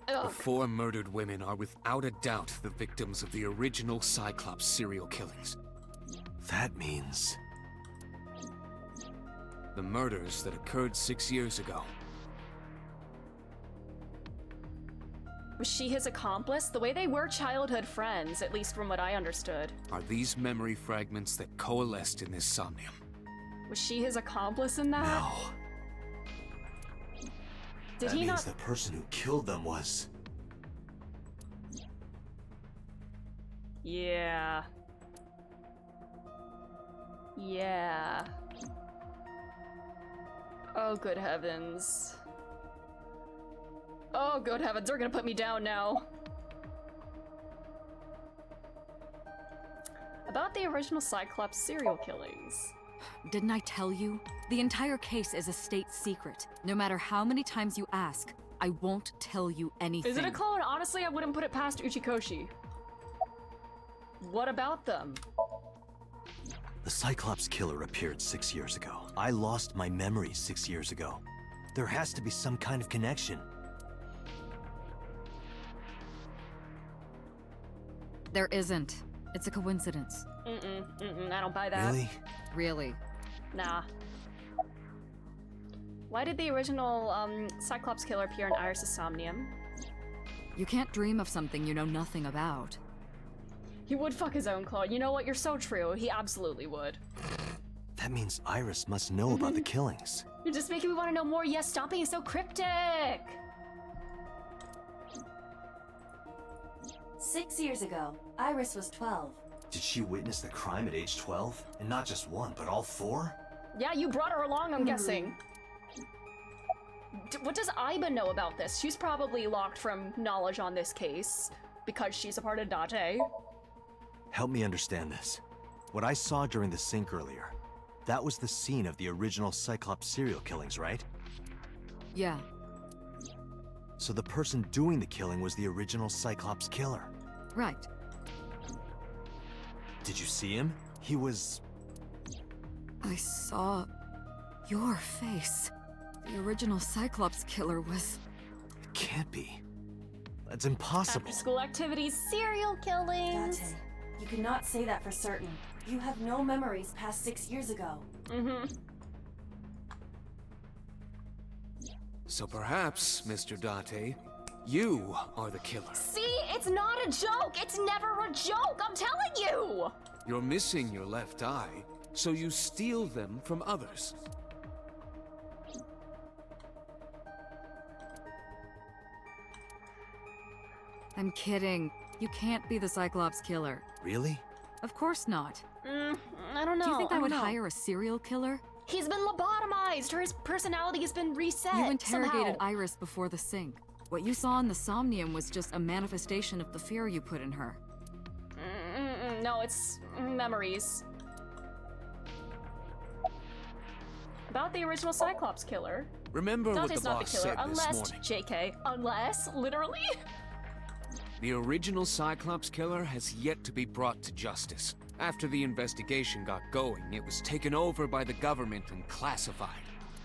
The Ugh. 4 murdered women are without a doubt the victims of the original Cyclops serial killings. That means... The murders that occurred 6 years ago. Was she his accomplice? The way they were childhood friends, at least from what I understood. Are these memory fragments that coalesced in this Somnium? Was she his accomplice in that? No. Did That he means not? the person who killed them was... Yeah. Yeah. Oh, good heavens. Oh, good heavens, they're gonna put me down now. About the original Cyclops serial killings. Didn't I tell you? The entire case is a state secret. No matter how many times you ask, I won't tell you anything. Is it a clone? Honestly, I wouldn't put it past Uchikoshi. What about them? The Cyclops killer appeared 6 years ago. I lost my memory 6 years ago. There has to be some kind of connection. There isn't. It's a coincidence. I don't buy that. Really? Really. Nah. Why did the original Cyclops killer appear in Iris' Somnium? You can't dream of something you know nothing about. He would fuck his own clone. You know what? You're so true. He absolutely would. That means Iris must know about the killings. You're just making me want to know more. Yes, stop being so cryptic. 6 years ago, Iris was 12. Did she witness the crime at age 12? And not just one, but all 4? Yeah, you brought her along, I'm guessing. What does Aiba know about this? She's probably locked from knowledge on this case because she's a part of Date. Help me understand this. What I saw during the sink earlier, that was the scene of the original Cyclops serial killings, right? Yeah. So the person doing the killing was the original Cyclops killer. Right. Did you see him? He was... I saw your face. The original Cyclops killer was... It can't be. That's impossible. After school activities, serial killings. Date, you cannot say that for certain. You have no memories past 6 years ago. So perhaps, Mr. Date, you are the killer. See, it's not a joke. It's never a joke. I'm telling you. You're missing your left eye, so you steal them from others. I'm kidding. You can't be the Cyclops killer. Really? Of course not. I don't know. Do you think I would don't know. hire a serial killer? He's been lobotomized. His personality has been reset. You interrogated somehow. Iris before the sink. What you saw in the Somnium was just a manifestation of the fear you put in her. No, it's memories. About the original Cyclops killer. Remember what the Dante's not the boss killer, said this unless, morning. JK, unless, literally. The original Cyclops killer has yet to be brought to justice. After the investigation got going, it was taken over by the government and classified.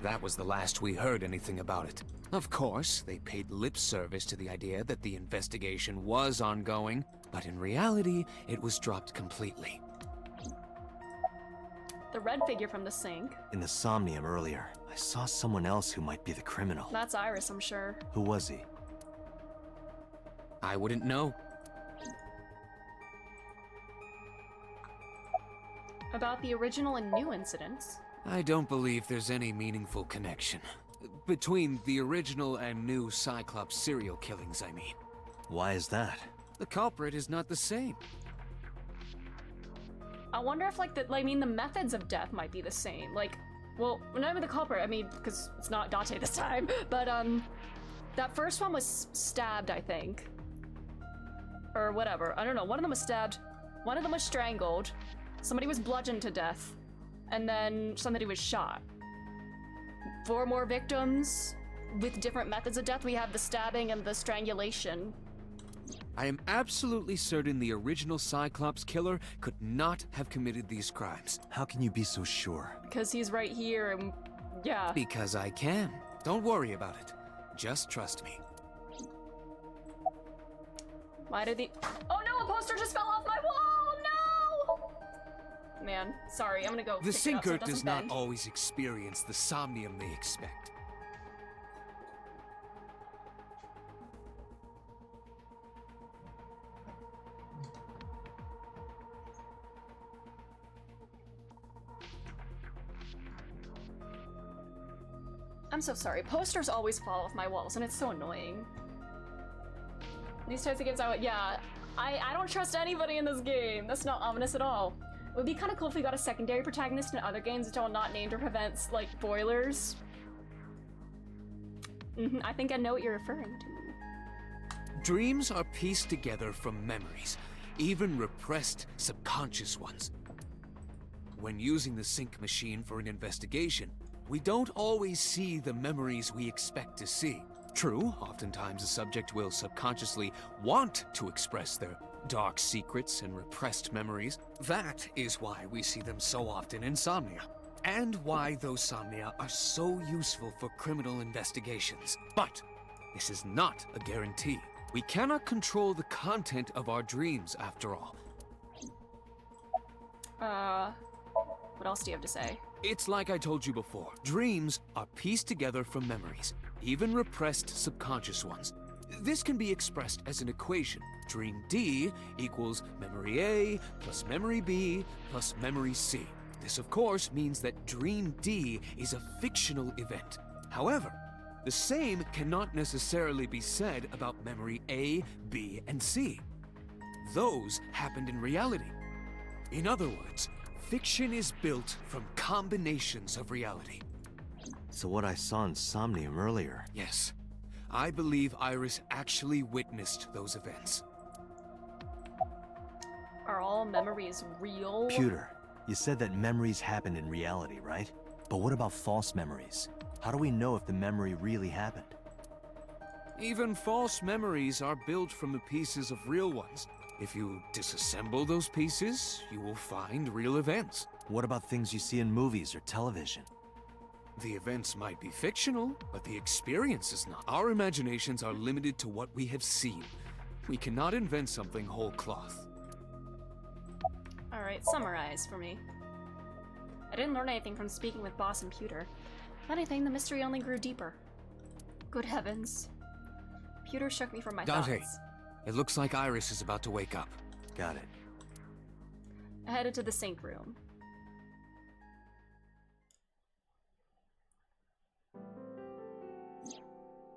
That was the last we heard anything about it. Of course, they paid lip service to the idea that the investigation was ongoing, but in reality, it was dropped completely. The red figure from the sink. In the Somnium earlier, I saw someone else who might be the criminal. That's Iris, I'm sure. Who was he? I wouldn't know. About the original and new incidents. I don't believe there's any meaningful connection. Between the original and new Cyclops serial killings, I mean. Why is that? The culprit is not the same. I wonder if, like, the methods of death might be the same. Like, well, not even the culprit, I mean, because it's not Dante this time, but, that first one was stabbed, I think. Or whatever, I don't know, one of them was stabbed, one of them was strangled, somebody was bludgeoned to death, and then somebody was shot. 4 more victims with different methods of death. We have the stabbing and the strangulation. I am absolutely certain the original Cyclops killer could not have committed these crimes. How can you be so sure? Because he's right here, and yeah. Because I can. Don't worry about it. Just trust me. Why did the— Oh no, a poster just fell off my wall! No! Man, sorry, I'm gonna go The pick it up so sinker it doesn't does not bend. always experience the somnium they expect. I'm so sorry. Posters always fall off my walls, and it's so annoying. These types of games, yeah, I don't trust anybody in this game. That's not ominous at all. It would be kind of cool if we got a secondary protagonist in other games which are not named or prevents, like, boilers. I think I know what you're referring to. Dreams are pieced together from memories, even repressed subconscious ones. When using the sync machine for an investigation, we don't always see the memories we expect to see. True, oftentimes a subject will subconsciously want to express their dark secrets and repressed memories. That is why we see them so often in Somnia, and why those Somnia are so useful for criminal investigations. But this is not a guarantee. We cannot control the content of our dreams, after all. What else do you have to say? It's like I told you before. Dreams are pieced together from memories, even repressed subconscious ones. This can be expressed as an equation. Dream D equals memory A plus memory B plus memory C. This, of course, means that Dream D is a fictional event. However, the same cannot necessarily be said about memory A, B, and C. Those happened in reality. In other words, fiction is built from combinations of reality. So what I saw in Somnium earlier... Yes. I believe Iris actually witnessed those events. Are all memories real? Pewter, you said that memories happen in reality, right? But what about false memories? How do we know if the memory really happened? Even false memories are built from the pieces of real ones. If you disassemble those pieces, you will find real events. What about things you see in movies or television? The events might be fictional, but the experience is not. Our imaginations are limited to what we have seen. We cannot invent something whole cloth. Alright, summarize for me. I didn't learn anything from speaking with Boss and Pewter. If anything, the mystery only grew deeper. Good heavens. Pewter shook me from my Dante, thoughts. it looks like Iris is about to wake up. Got it. I headed to the sink room.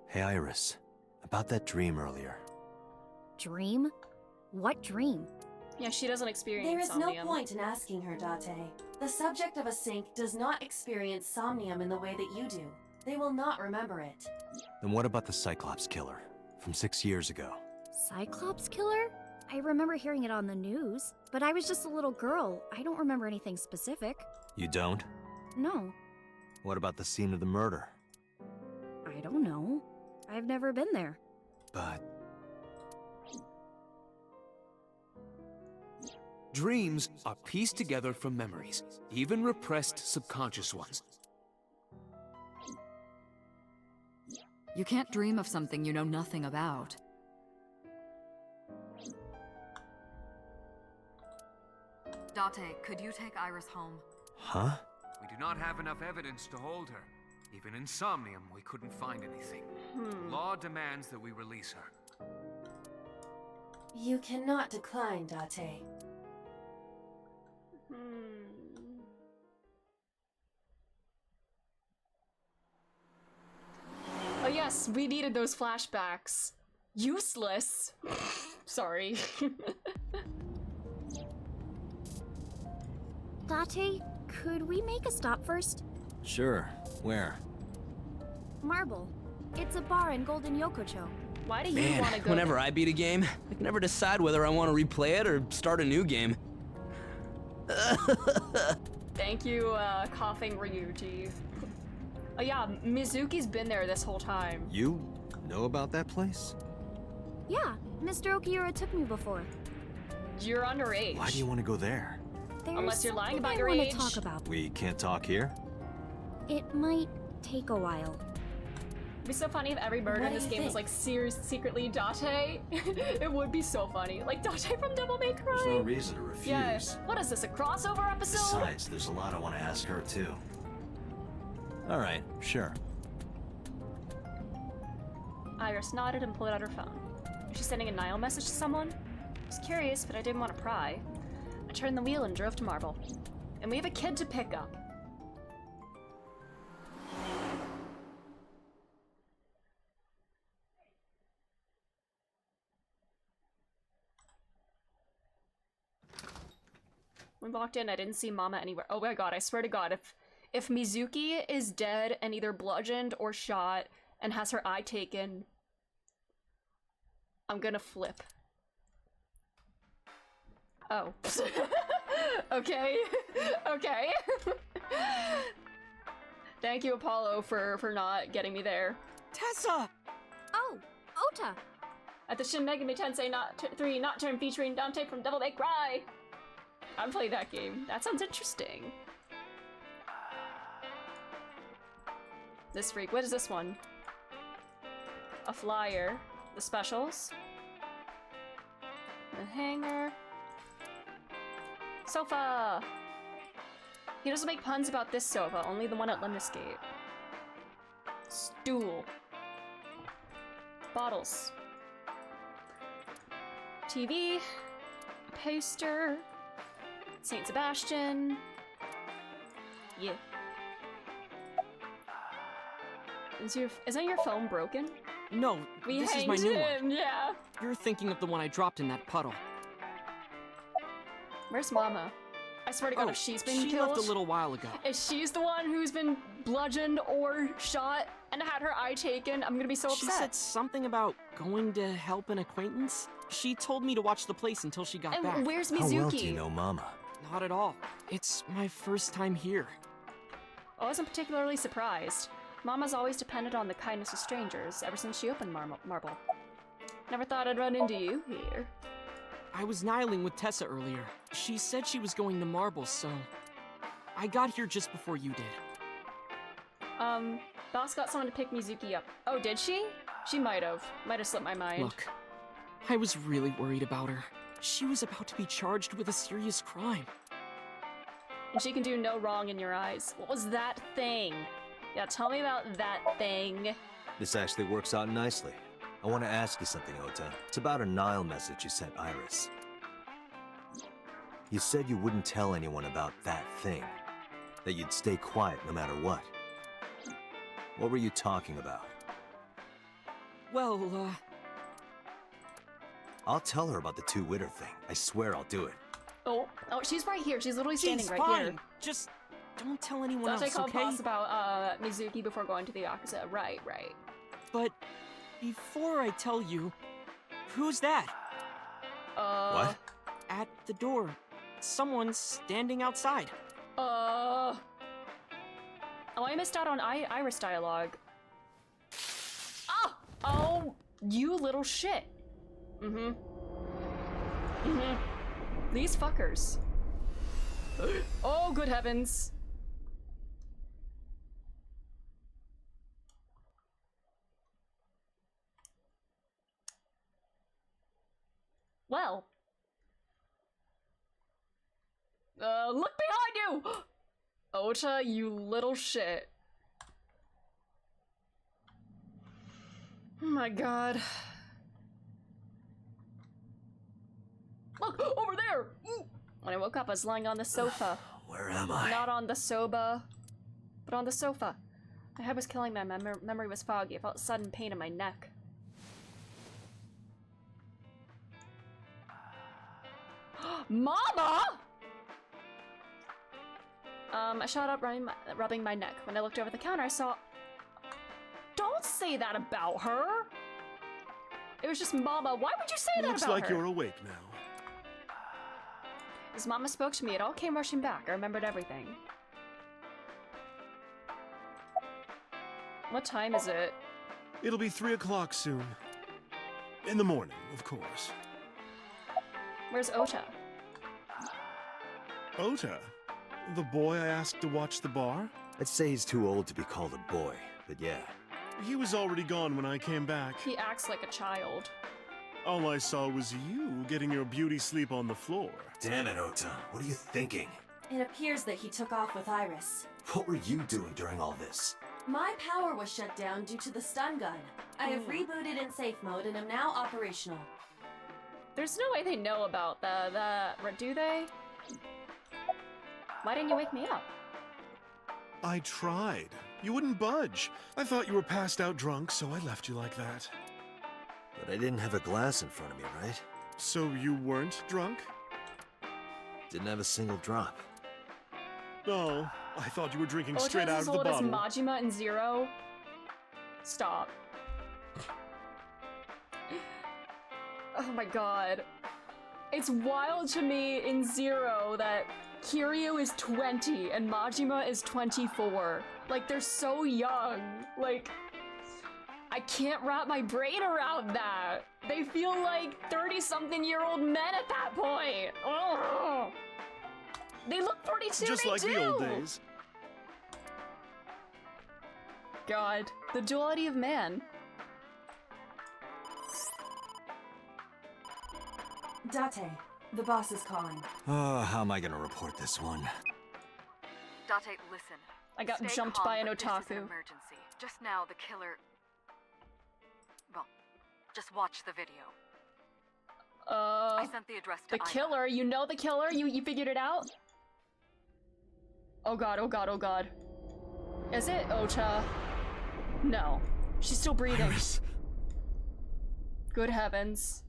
Hey Iris, about that dream earlier. Dream? What dream? Yeah, she doesn't experience There is somnium. no point in asking her, Date. The subject of a sync does not experience somnium in the way that you do. They will not remember it. Then what about the Cyclops killer from 6 years ago? Cyclops killer? I remember hearing it on the news, but I was just a little girl. I don't remember anything specific. You don't? No, What about the scene of the murder? I don't know. I've never been there. But Dreams are pieced together from memories, even repressed subconscious ones. You can't dream of something you know nothing about. Date, could you take Iris home? huh? We do not have enough evidence to hold her. Even in Somnium, we couldn't find anything. Law demands that we release her. You cannot decline, Date. Oh yes, we needed those flashbacks. Useless. Sorry. Date, could we make a stop first? Sure. Where? Marble. It's a bar in Golden Yokocho. Why do you Man, want to go whenever there? I beat a game, I can never decide whether I want to replay it or start a new game. Thank you, coughing Ryuji. Oh yeah, Mizuki's been there this whole time. You know about that place? Yeah, Mr. Okiura took me before. You're underage. Why do you want to go there? There's Unless you're lying something about your I want age. to talk about. We can't talk here? It might take a while. It'd be so funny if every murder What in do this you game was like secretly Date. It would be so funny. Like Date from Devil May Cry. There's no reason to refuse. Yeah. What is this, a crossover episode? Besides, there's a lot I want to ask her too. All right, sure. Iris nodded and pulled out her phone. Was she sending a Nile message to someone? I was curious, but I didn't want to pry. I turned the wheel and drove to Marble. And we have a kid to pick up. We walked in, I didn't see Mama anywhere. Oh my god, I swear to god, if Mizuki is dead and either bludgeoned or shot and has her eye taken, I'm gonna flip. Oh. Okay. Okay. Thank you, Apollo, for not getting me there. Tessa! Oh, Ota! At the Shin Megami Tensei 3 Nocturne featuring Dante from Devil May Cry. I've played that game. That sounds interesting. This freak. What is this one? A flyer. The specials. The hanger. Sofa! He doesn't make puns about this sofa, only the one at Lemniscate. Stool. Bottles. TV. Poster. Saint Sebastian. Yeah. Isn't your phone broken? No, We this is hanged my new him, one. yeah. You're thinking of the one I dropped in that puddle. Where's Mama? I swear to God, if she's been she killed, left a little while ago. if she's the one who's been bludgeoned or shot and had her eye taken, I'm gonna be so She upset. said something about going to help an acquaintance. She told me to watch the place until she got back. And where's Mizuki? How well do you know Mama? Not at all. It's my first time here. I wasn't particularly surprised. Mama's always depended on the kindness of strangers ever since she opened Marble. Never thought I'd run into you here. I was nihiling with Tessa earlier. She said she was going to Marble, so I got here just before you did. Boss got someone to pick Mizuki up. Oh, did she? She might have. Might have slipped my mind. Look, I was really worried about her. She was about to be charged with a serious crime. And she can do no wrong in your eyes. What was that thing? Yeah, tell me about that thing. This actually works out nicely. I want to ask you something, Ota. It's about a Nile message you sent Iris. You said you wouldn't tell anyone about that thing. That you'd stay quiet no matter what. What were you talking about? Well, I'll tell her about the two-witter thing. I swear I'll do it. Oh, she's right here. She's literally standing She's right fine. here. Just don't tell anyone Dante else, called okay? boss about Mizuki before going to the Yakuza. Right. But before I tell you, who's that? What? At the door. Someone's standing outside. Oh, I missed out on Iris dialogue. Oh, you little shit. These fuckers. Oh, good heavens. Well. Look behind you! Ota, you little shit. Oh my god. Look, over there! When I woke up, I was lying on the sofa. Where am I? Not on the soba, but on the sofa. My head was killing me, my memory was foggy. I felt sudden pain in my neck. Mama! I shot up rubbing my neck. When I looked over the counter, I saw... Don't say that about her! It was just Mama. Why would you say that about her? Looks like you're awake now. As Mama spoke to me, it all came rushing back. I remembered everything. What time is it? It'll be 3 o'clock soon. In the morning, of course. Where's Ota? Ota? The boy I asked to watch the bar? I'd say he's too old to be called a boy, but yeah. He was already gone when I came back. He acts like a child. All I saw was you getting your beauty sleep on the floor. Damn it, Ota. What are you thinking? It appears that he took off with Iris. What were you doing during all this? My power was shut down due to the stun gun. I have rebooted in safe mode and am now operational. There's no way they know about do they? Why didn't you wake me up? I tried. You wouldn't budge. I thought you were passed out drunk, so I left you like that. But I didn't have a glass in front of me, right? So you weren't drunk? Didn't have a single drop. No, I thought you were drinking Ota's straight out as of the old as bottle. Majima and Zero. Stop. Oh my god. It's wild to me in Zero that Kiryu is 20 and Majima is 24. Like, they're so young. Like, I can't wrap my brain around that. They feel like 30-something-year-old men at that point. Ugh. They look 42, Just they like do. the old days. God, the duality of man. Date, the boss is calling. Oh, how am I gonna report this one? Date, listen. I got Stay jumped calm, by an but this is otaku. an emergency. Just now, the killer... Well, just watch the video. I sent the address to the killer? You know the killer? You figured it out? Oh god, oh god, oh god. Is it Ota? No. She's still breathing. Iris. Good heavens.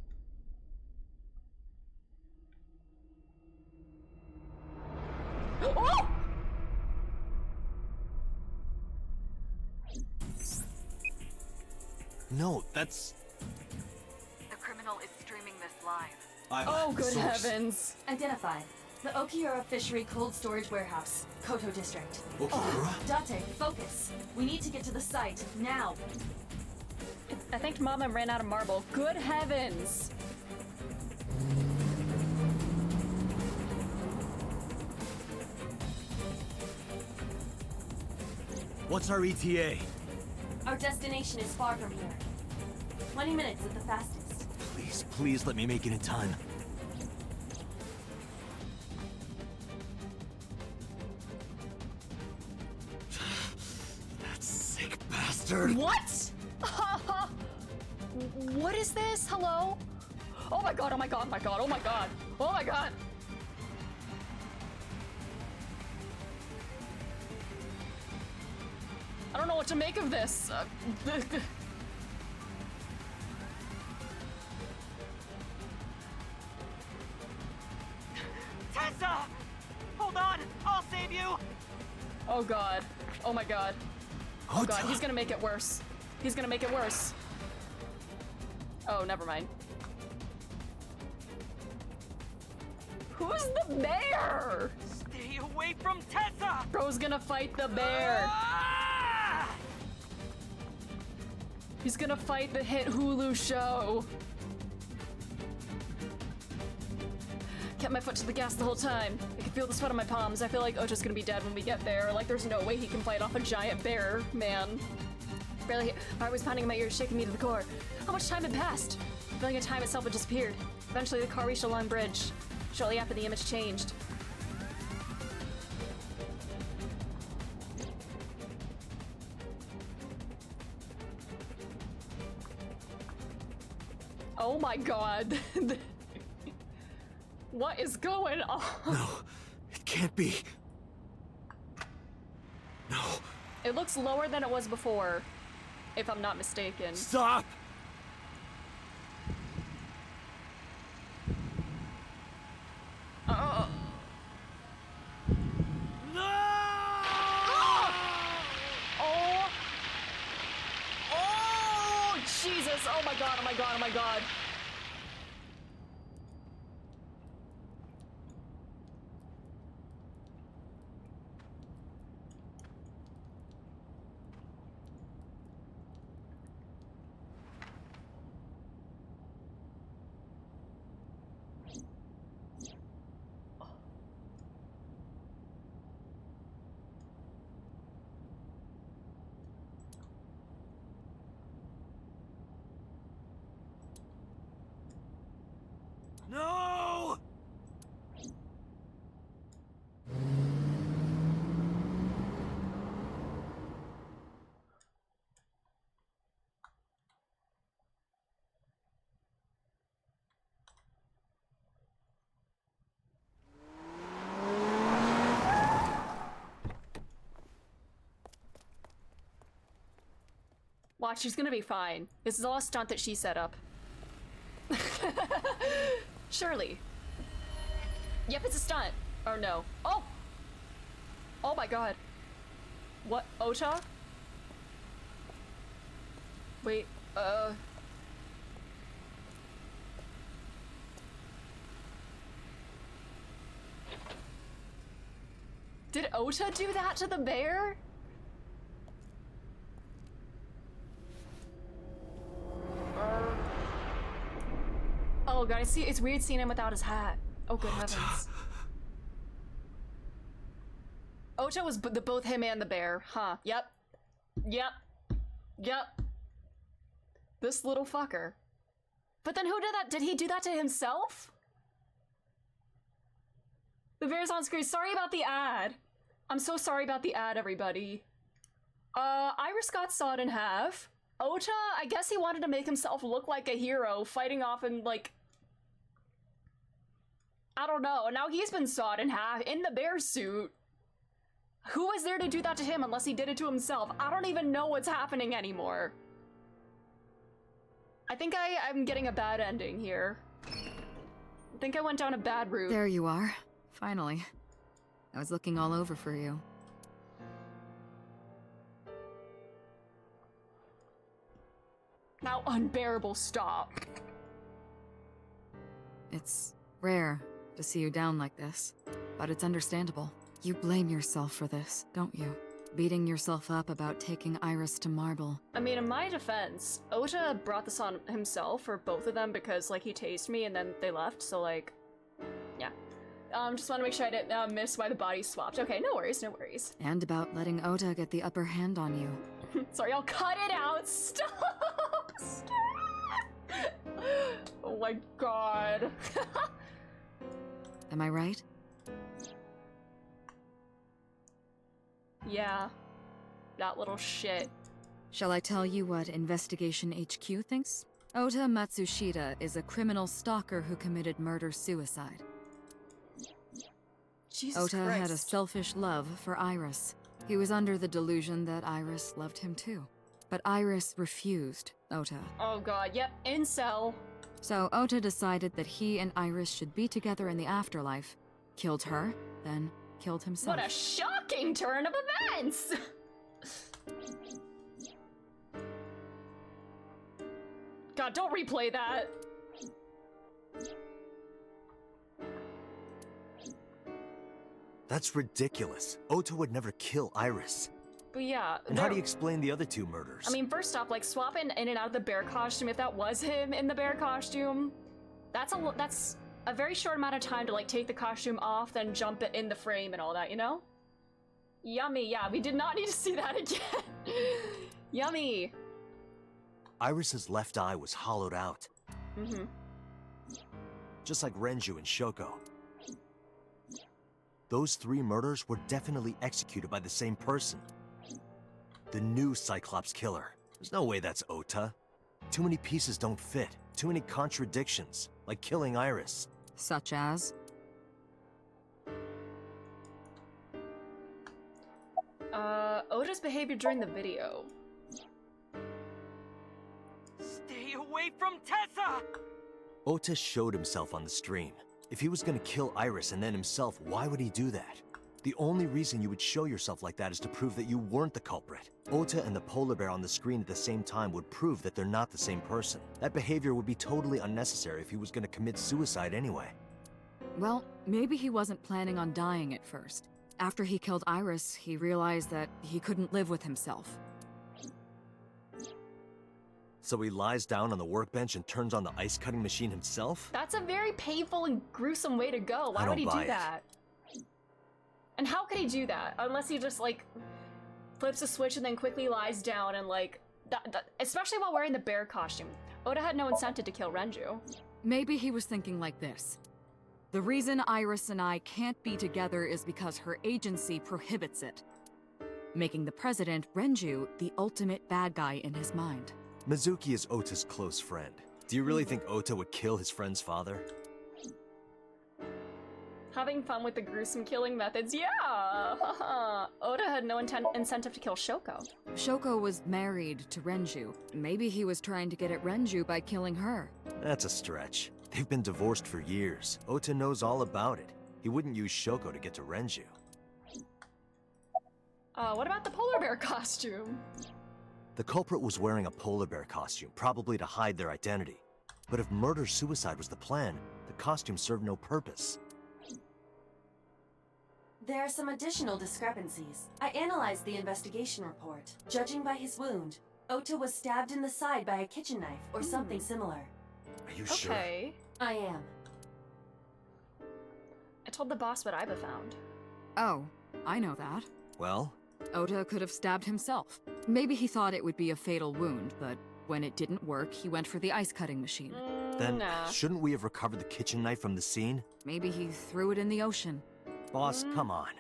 Oh! No, that's... The criminal is streaming this live. Oh, good heavens. Identified. The Okiura Fishery Cold Storage Warehouse, Koto District. Okiura? Date, focus. We need to get to the site, now. I think Mama ran out of marble. Good heavens. What's our ETA? Our destination is far from here. 20 minutes at the fastest. Please, please let me make it in time. That sick bastard! What? What is this? Hello? Oh my god, oh my god, oh my god, oh my god, oh my god! I don't know what to make of this. you! Oh god. Oh my god. Oh god, he's gonna make it worse. He's gonna make it worse. Oh, never mind. Who's the bear? Stay away from Tessa! Bro's gonna fight the bear. He's gonna fight the hit Hulu show. Kept my foot to the gas the whole time. I can feel the sweat on my palms. I feel like Ocha's gonna be dead when we get there. Like, there's no way he can fight off a giant bear, man. Barely. I was pounding in my ears, shaking me to the core. How much time had passed? The feeling of time itself had disappeared. Eventually, the car reached a long bridge. Shortly after, the image changed. Oh my god. What is going on? No, it can't be. No. It looks lower than it was before, if I'm not mistaken. Stop! No! Oh! Oh! Jesus! Oh my god, oh my god, oh my god. No! Watch, she's gonna be fine. This is all a stunt that she set up. Surely. Yep, it's a stunt. Or no. Oh! Oh my god. What? Ota? Wait, Did Ota do that to the bear? Oh god, it's weird seeing him without his hat. Oh good heavens. Ota was both him and the bear, huh? Yep. Yep. Yep. This little fucker. But then who did that? Did he do that to himself? The bear's on screen. Sorry about the ad. I'm so sorry about the ad, everybody. Iris got sawed in half. Ota, I guess he wanted to make himself look like a hero, fighting off in, like... I don't know. Now he's been sawed in half in the bear suit. Who was there to do that to him unless he did it to himself? I don't even know what's happening anymore. I think I'm getting a bad ending here. I think I went down a bad route. There you are. Finally. I was looking all over for you. Now unbearable, stop. It's rare to see you down like this, but it's understandable. You blame yourself for this, don't you? Beating yourself up about taking Iris to Marble. I mean, in my defense, Ota brought this on himself, or both of them, because, like, he tased me and then they left, so, like, yeah. Just want to make sure I didn't miss why the bodies swapped. Okay, no worries, no worries. And about letting Ota get the upper hand on you. Sorry, I'll cut it out. Stop! Stop! Oh my god. Am I right? Yeah. That little shit. Shall I tell you what Investigation HQ thinks? Ota Matsushita is a criminal stalker who committed murder-suicide. Jesus Ota Christ. had a selfish love for Iris. He was under the delusion that Iris loved him too. But Iris refused Ota. Oh god, yep, incel. So Ota decided that he and Iris should be together in the afterlife, killed her, then killed himself. What a shocker! fucking turn of events! God, don't replay that. That's ridiculous. Ota would nenever kill Iris. But yeah. And how do you explain the other two murders? I mean, first off, like, swapping in and out of the bear costume, if that was him in the bear costume, that's a very short amount of time to, like, take the costume off, then jump it in the frame and all that, you know? Yummy, yeah, we did not need to see that again. Yummy. Iris's left eye was hollowed out. Mm-hmm. Just like Renju and Shoko. Those three murders were definitely executed by the same person. The new Cyclops killer. There's no way that's Ota. Too many pieces don't fit. Too many contradictions. Like killing Iris. Such as? Ota's behavior during the video. Stay away from Tessa! Ota showed himself on the stream. If he was gonna kill Iris and then himself, why would he do that? The only reason you would show yourself like that is to prove that you weren't the culprit. Ota and the polar bear on the screen at the same time would prove that they're not the same person. That behavior would be totally unnecessary if he was gonna commit suicide anyway. Well, maybe he wasn't planning on dying at first. After he killed Iris, he realized that he couldn't live with himself. So he lies down on the workbench and turns on the ice cutting machine himself? That's a very painful and gruesome way to go. Why would he do that? And how could he do that? Unless he just, like, flips a switch and then quickly lies down and, like, especially while wearing the bear costume. Oda had no incentive to kill Renju. Maybe he was thinking like this. The reason Iris and I can't be together is because her agency prohibits it, making the president, Renju, the ultimate bad guy in his mind. Mizuki is Ota's close friend. Do you really think Ota would kill his friend's father? Having fun with the gruesome killing methods, yeah! Haha. Oda had no incentive to kill Shoko. Shoko was married to Renju. Maybe he was trying to get at Renju by killing her. That's a stretch. They've been divorced for years. Ota knows all about it. He wouldn't use Shoko to get to Renju. What about the polar bear costume? The culprit was wearing a polar bear costume, probably to hide their identity. But if murder-suicide was the plan, the costume served no purpose. There are some additional discrepancies. I analyzed the investigation report. Judging by his wound, Ota was stabbed in the side by a kitchen knife or something similar. Are you sure? Okay. I am. I told the boss what Iba found. Oh, I know that. Well? Ota could have stabbed himself. Maybe he thought it would be a fatal wound, but when it didn't work, he went for the ice-cutting machine. Then, shouldn't we have recovered the kitchen knife from the scene? Maybe he threw it in the ocean. Boss, come on.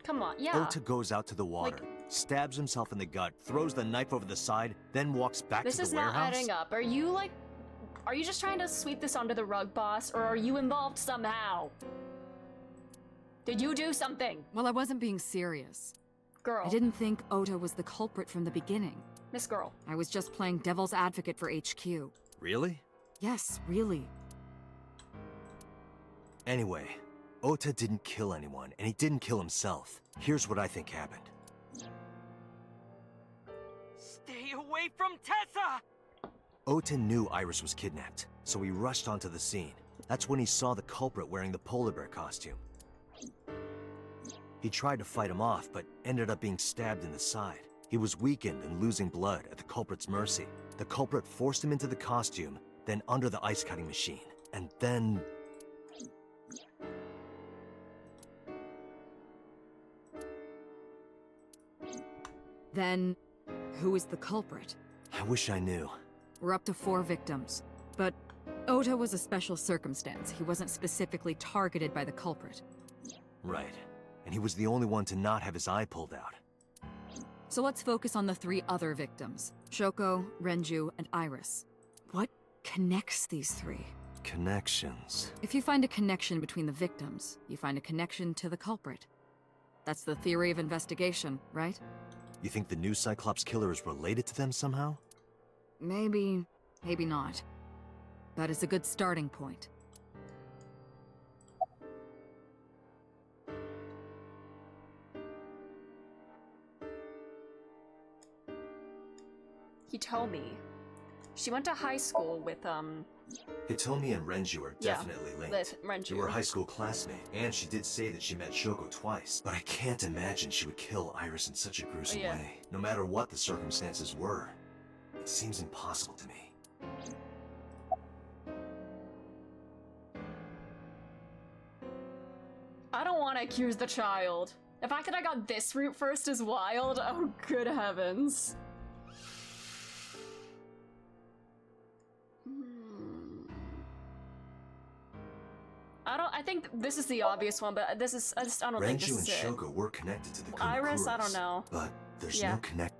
Come on, yeah. Ota goes out to the water, stabs himself in the gut, throws the knife over the side, then walks back to the warehouse? This is not adding up. Are you just trying to sweep this under the rug, boss, or are you involved somehow? Did you do something? Well, I wasn't being serious. Girl. I didn't think Ota was the culprit from the beginning. Miss Girl. I was just playing devil's advocate for HQ. Really? Yes, really. Anyway, Ota didn't kill anyone, and he didn't kill himself. Here's what I think happened. Stay away from Tessa! Ota knew Iris was kidnapped, so he rushed onto the scene. That's when he saw the culprit wearing the polar bear costume. He tried to fight him off, but ended up being stabbed in the side. He was weakened and losing blood at the culprit's mercy. The culprit forced him into the costume, then under the ice-cutting machine, and then... Then, who is the culprit? I wish I knew. We're up to 4 victims. But Ota was a special circumstance. He wasn't specifically targeted by the culprit. Right. And he was the only one to not have his eye pulled out. So let's focus on the 3 other victims. Shoko, Renju, and Iris. What connects these 3? Connections. If you find a connection between the victims, you find a connection to the culprit. That's the theory of investigation, right? You think the new Cyclops killer is related to them somehow? Maybe, maybe not. But it's a good starting point. He told me. She went to high school with, Hitomi and Renju are Yeah, definitely linked. with Renju. They were high school classmates, and she did say that she met Shoko twice. But I can't imagine she would kill Iris in such a gruesome way. No matter what the circumstances were, it seems impossible to me. I don't want to accuse the child. The fact that I got this route first is wild. Oh, good heavens. I think this is the obvious one, but this is, I don't think this Renju is and it. Shoko were connected to the Kumakuras. Iris, I don't know. But there's Yeah. no connect.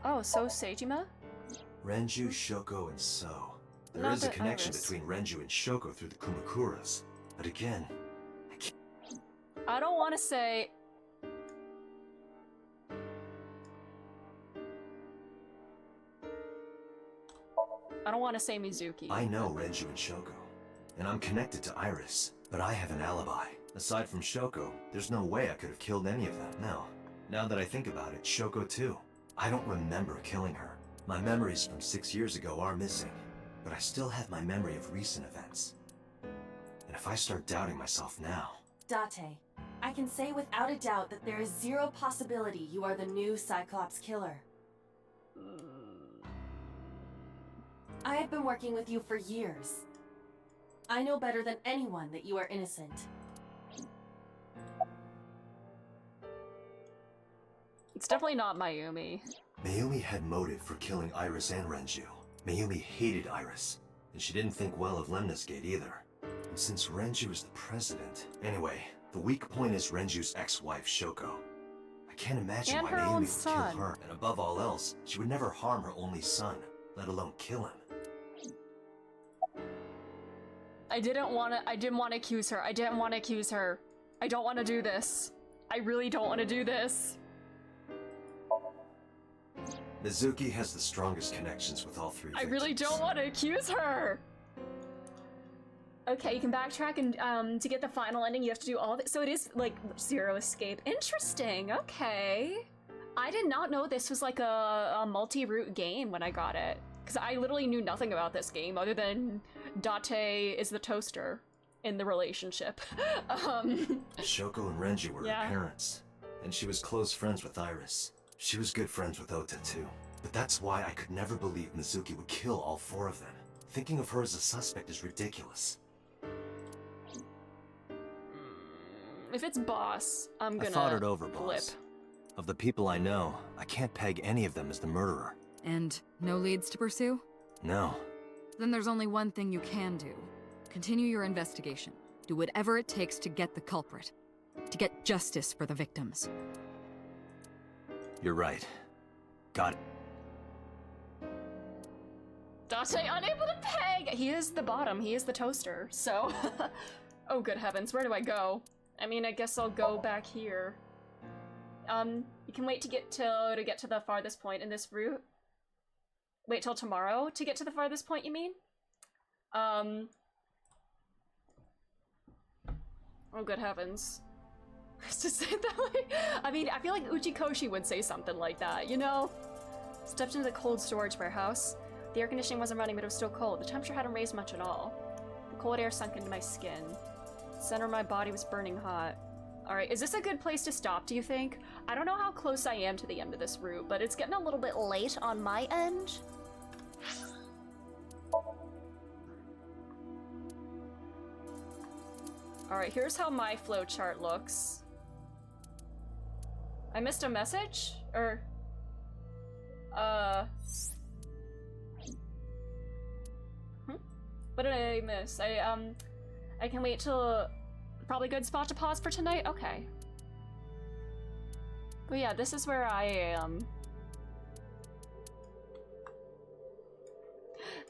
Oh, so Seijima? Renju, Shoko, and So. There Not is a the connection Iris. between Renju and Shoko through the Kumakuras. But again, I don't want to say... I don't want to say Mizuki. I know Renju and Shoko, and I'm connected to Iris, but I have an alibi. Aside from Shoko, there's no way I could have killed any of them. No. Now that I think about it, Shoko too. I don't remember killing her. My memories from 6 years ago are missing, but I still have my memory of recent events. And if I start doubting myself now... Date, I can say without a doubt that there is zero possibility you are the new Cyclops killer. I have been working with you for years. I know better than anyone that you are innocent. It's definitely not Mayumi. Mayumi had motive for killing Iris and Renju. Mayumi hated Iris, and she didn't think well of Lemnis Gate either. And since Renju is the president... Anyway, the weak point is Renju's ex-wife, Shoko. I can't imagine And why her Mayumi own would son. kill her, and above all else, she would never harm her only son, let alone kill him. I didn't want to accuse her. I didn't want to accuse her. I don't want to do this. I really don't want to do this. Mizuki has the strongest connections with all three I victims. really don't want to accuse her. Okay, you can backtrack and to get the final ending, you have to do all this. So it is like zero escape. Interesting. Okay. I did not know this was like a multi-route game when I got it, because I literally knew nothing about this game other than Date is the toaster in the relationship. Shoko and Renju were Yeah. her parents, and she was close friends with Iris. She was good friends with Ota too. But that's why I could never believe Mizuki would kill all four of them. Thinking of her as a suspect is ridiculous. If it's boss, I'm gonna I thought it over, flip. boss. Of the people I know, I can't peg any of them as the murderer. And no leads to pursue? No. Then there's only one thing you can do. Continue your investigation. Do whatever it takes to get the culprit. To get justice for the victims. You're right. Got it. Date unable to peg! He is the bottom, he is the toaster, so... Oh good heavens, where do I go? I mean, I guess I'll go back here. You can wait to get to the farthest point in this route. Wait till tomorrow to get to the farthest point, you mean? Oh good heavens. To say it that way? I mean, I feel like Uchikoshi would say something like that, you know? Stepped into the cold storage warehouse. The air conditioning wasn't running, but it was still cold. The temperature hadn't raised much at all. The cold air sunk into my skin. The center of my body was burning hot. Alright, is this a good place to stop, do you think? I don't know how close I am to the end of this route, but it's getting a little bit late on my end. Alright, here's how my flowchart looks. I missed a message? Or... What did I miss? I can wait till... Probably a good spot to pause for tonight? Okay. But yeah, this is where I am.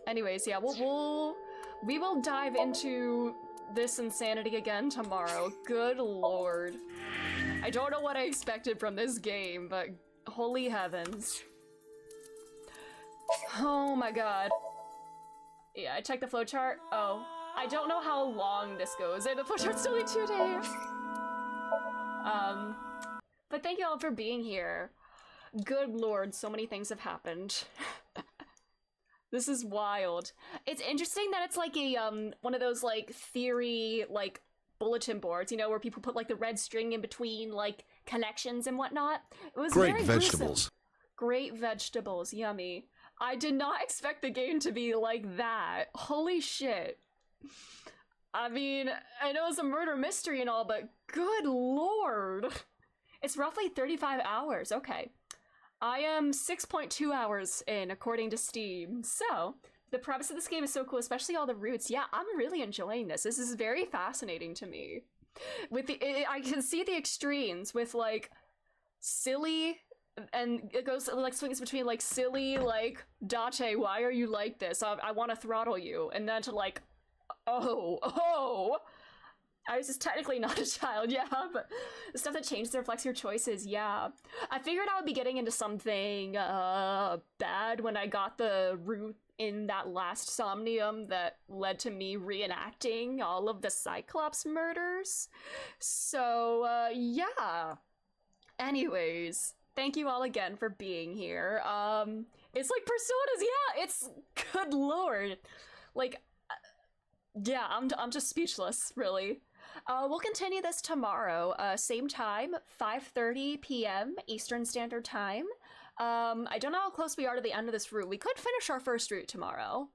Anyways, yeah, we will dive into this insanity again tomorrow. Good lord. I don't know what I expected from this game, but holy heavens. Oh my god. Yeah, I checked the flowchart. Oh, I don't know how long this goes. The flowchart's only 2 days. But thank you all for being here. Good lord, so many things have happened. This is wild. It's interesting that it's like a one of those like theory like bulletin boards, you know, where people put like the red string in between like connections and whatnot. It was Great very vegetables. gruesome. Great vegetables, yummy. I did not expect the game to be like that. Holy shit. I mean, I know it's a murder mystery and all, but good lord. It's roughly 35 hours. Okay. I am 6.2 hours in, according to Steam. So, the premise of this game is so cool, especially all the routes. Yeah, I'm really enjoying this. This is very fascinating to me. With I can see the extremes with like silly, and it goes like swings between like silly, like Date, why are you like this? I want to throttle you, and then to like, oh. I was just technically not a child, yeah, but the stuff that changes and reflects your choices, yeah. I figured I would be getting into something bad when I got the route in that last Somnium that led to me reenacting all of the Cyclops murders. So, yeah. Anyways, thank you all again for being here. It's like Personas, yeah, it's good lord. Like, yeah, I'm just speechless, really. We'll continue this tomorrow, same time, 5:30 p.m. Eastern Standard Time. I don't know how close we are to the end of this route. We could finish our first route tomorrow.